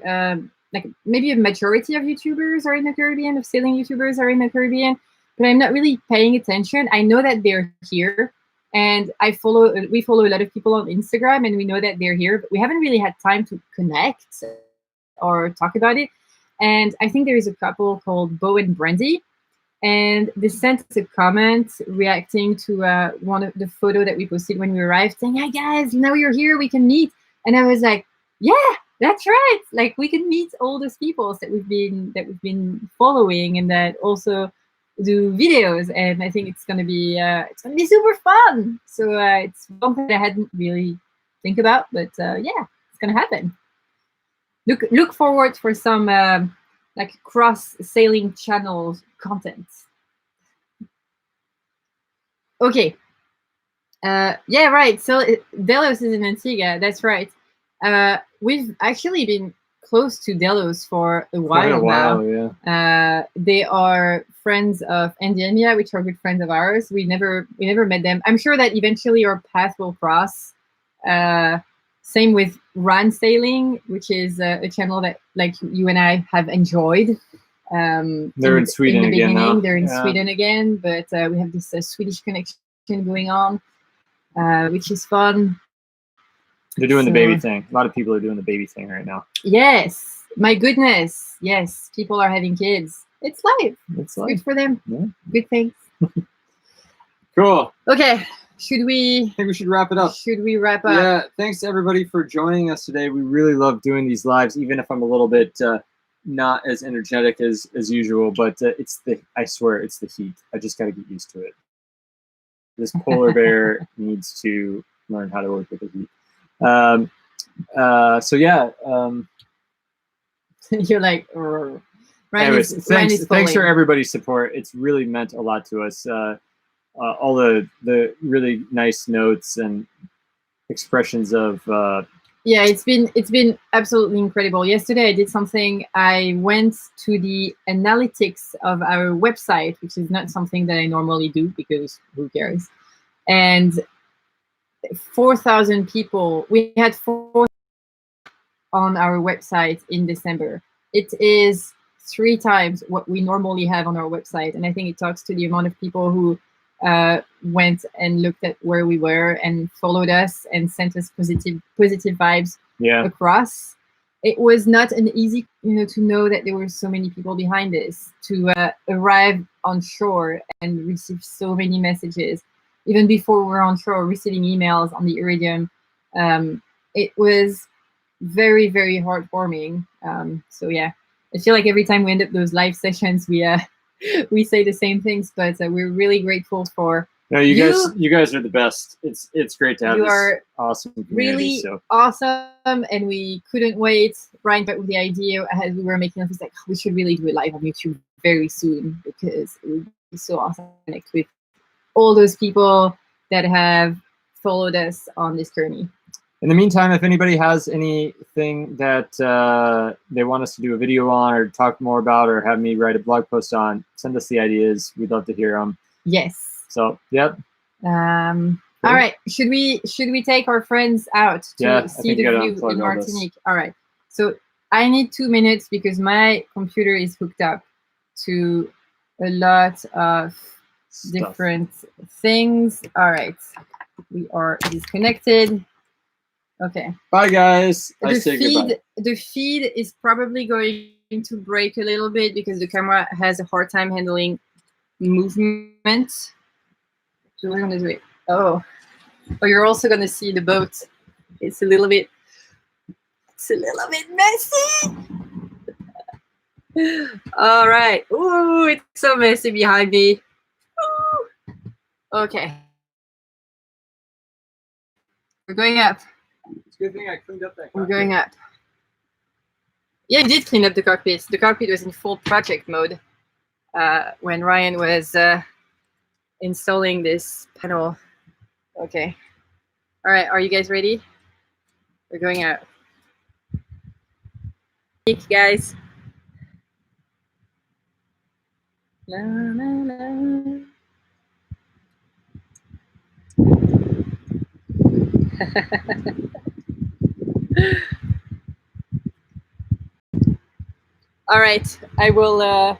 Speaker 2: Like maybe a majority of YouTubers are in the Caribbean, of sailing YouTubers are in the Caribbean, but I'm not really paying attention. I know that they're here, and we follow a lot of people on Instagram, and we know that they're here, but we haven't really had time to connect or talk about it. And I think there is a couple called Bo and Brandy, and they sent us a comment reacting to one of the photo that we posted when we arrived, saying, "Hi guys, now you're here, we can meet." And I was like, "Yeah. That's right. Like we can meet all those people that we've been following and that also do videos, and I think it's gonna be super fun. So it's something that I hadn't really think about, but yeah, it's gonna happen. Look forward for some like cross sailing channel content. Okay. Yeah, right. So Delos is in Antigua. That's right. We've actually been close to Delos for a while now.
Speaker 4: Yeah.
Speaker 2: They are friends of Endemia, which are good friends of ours. We never met them. I'm sure that eventually our path will cross. Same with Ran Sailing, which is a channel that like you and I have enjoyed.
Speaker 4: They're in Sweden again now.
Speaker 2: They're in Sweden again, but we have this Swedish connection going on, which is fun.
Speaker 4: They're doing the baby thing. A lot of people are doing the baby thing right now.
Speaker 2: Yes. My goodness. Yes. People are having kids. It's life.
Speaker 4: It's life.
Speaker 2: Good for them.
Speaker 4: Yeah.
Speaker 2: Good things.
Speaker 3: Cool.
Speaker 2: Okay.
Speaker 3: I think we should wrap it up.
Speaker 2: Should we wrap up?
Speaker 3: Yeah. Thanks to everybody for joining us today. We really love doing these lives, even if I'm a little bit
Speaker 4: not as energetic as usual, but I swear it's the heat. I just got to get used to it. This polar bear needs to learn how to work with the heat. So yeah.
Speaker 2: You're like,
Speaker 4: anyways, thanks for everybody's support. It's really meant a lot to us. All the really nice notes and expressions of
Speaker 2: yeah, it's been absolutely incredible. Yesterday I did something. I went to the analytics of our website, which is not something that I normally do because who cares? And 4,000 people. We had 4 on our website in December. It is 3 times what we normally have on our website, and I think it talks to the amount of people who went and looked at where we were and followed us and sent us positive vibes across. It was not an easy, to know that there were so many people behind this, to arrive on shore and receive so many messages. Even before we were on shore, receiving emails on the Iridium. It was very, very heartwarming. So yeah, I feel like every time we end up those live sessions, we say the same things, but we're really grateful for.
Speaker 4: No, you guys are the best. It's great to have this awesome community.
Speaker 2: Really awesome, and we couldn't wait. Ryan, but with the idea as we were making it, was like, we should really do it live on YouTube very soon because it would be so awesome to connect with all those people that have followed us on this journey.
Speaker 4: In the meantime, if anybody has anything that they want us to do a video on or talk more about or have me write a blog post on, send us the ideas. We'd love to hear them.
Speaker 2: Yes.
Speaker 4: So, yep.
Speaker 2: All right. Should we take our friends out to see the view in Martinique? All right. So I need 2 minutes because my computer is hooked up to a lot of different things. All right. We are disconnected. Okay.
Speaker 4: Bye, guys.
Speaker 2: The feed is probably going to break a little bit because the camera has a hard time handling movement. So we're gonna do it. Oh, you're also gonna see the boat. It's a little bit messy. All right. Ooh, it's so messy behind me. Ooh. Okay. We're going up.
Speaker 4: It's a good thing I cleaned up that cockpit.
Speaker 2: We're going up. Yeah, you did clean up the cockpit. The cockpit was in full project mode when Ryan was installing this panel. Okay. All right, are you guys ready? We're going out. Thank you, guys. La, la, la. All right, I will.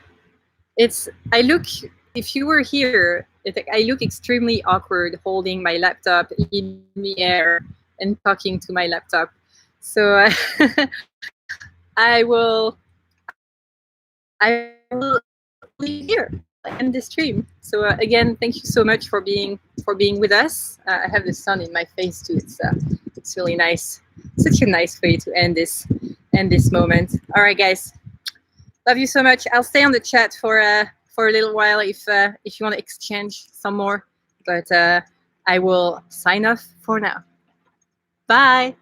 Speaker 2: If you were here, I look extremely awkward holding my laptop in the air and talking to my laptop. So I will leave here and end the stream. So again, thank you so much for being with us. I have the sun in my face too. It's really nice. Such a nice way to end this moment. All right, guys. Love you so much. I'll stay on the chat for a little while if you want to exchange some more. But I will sign off for now. Bye.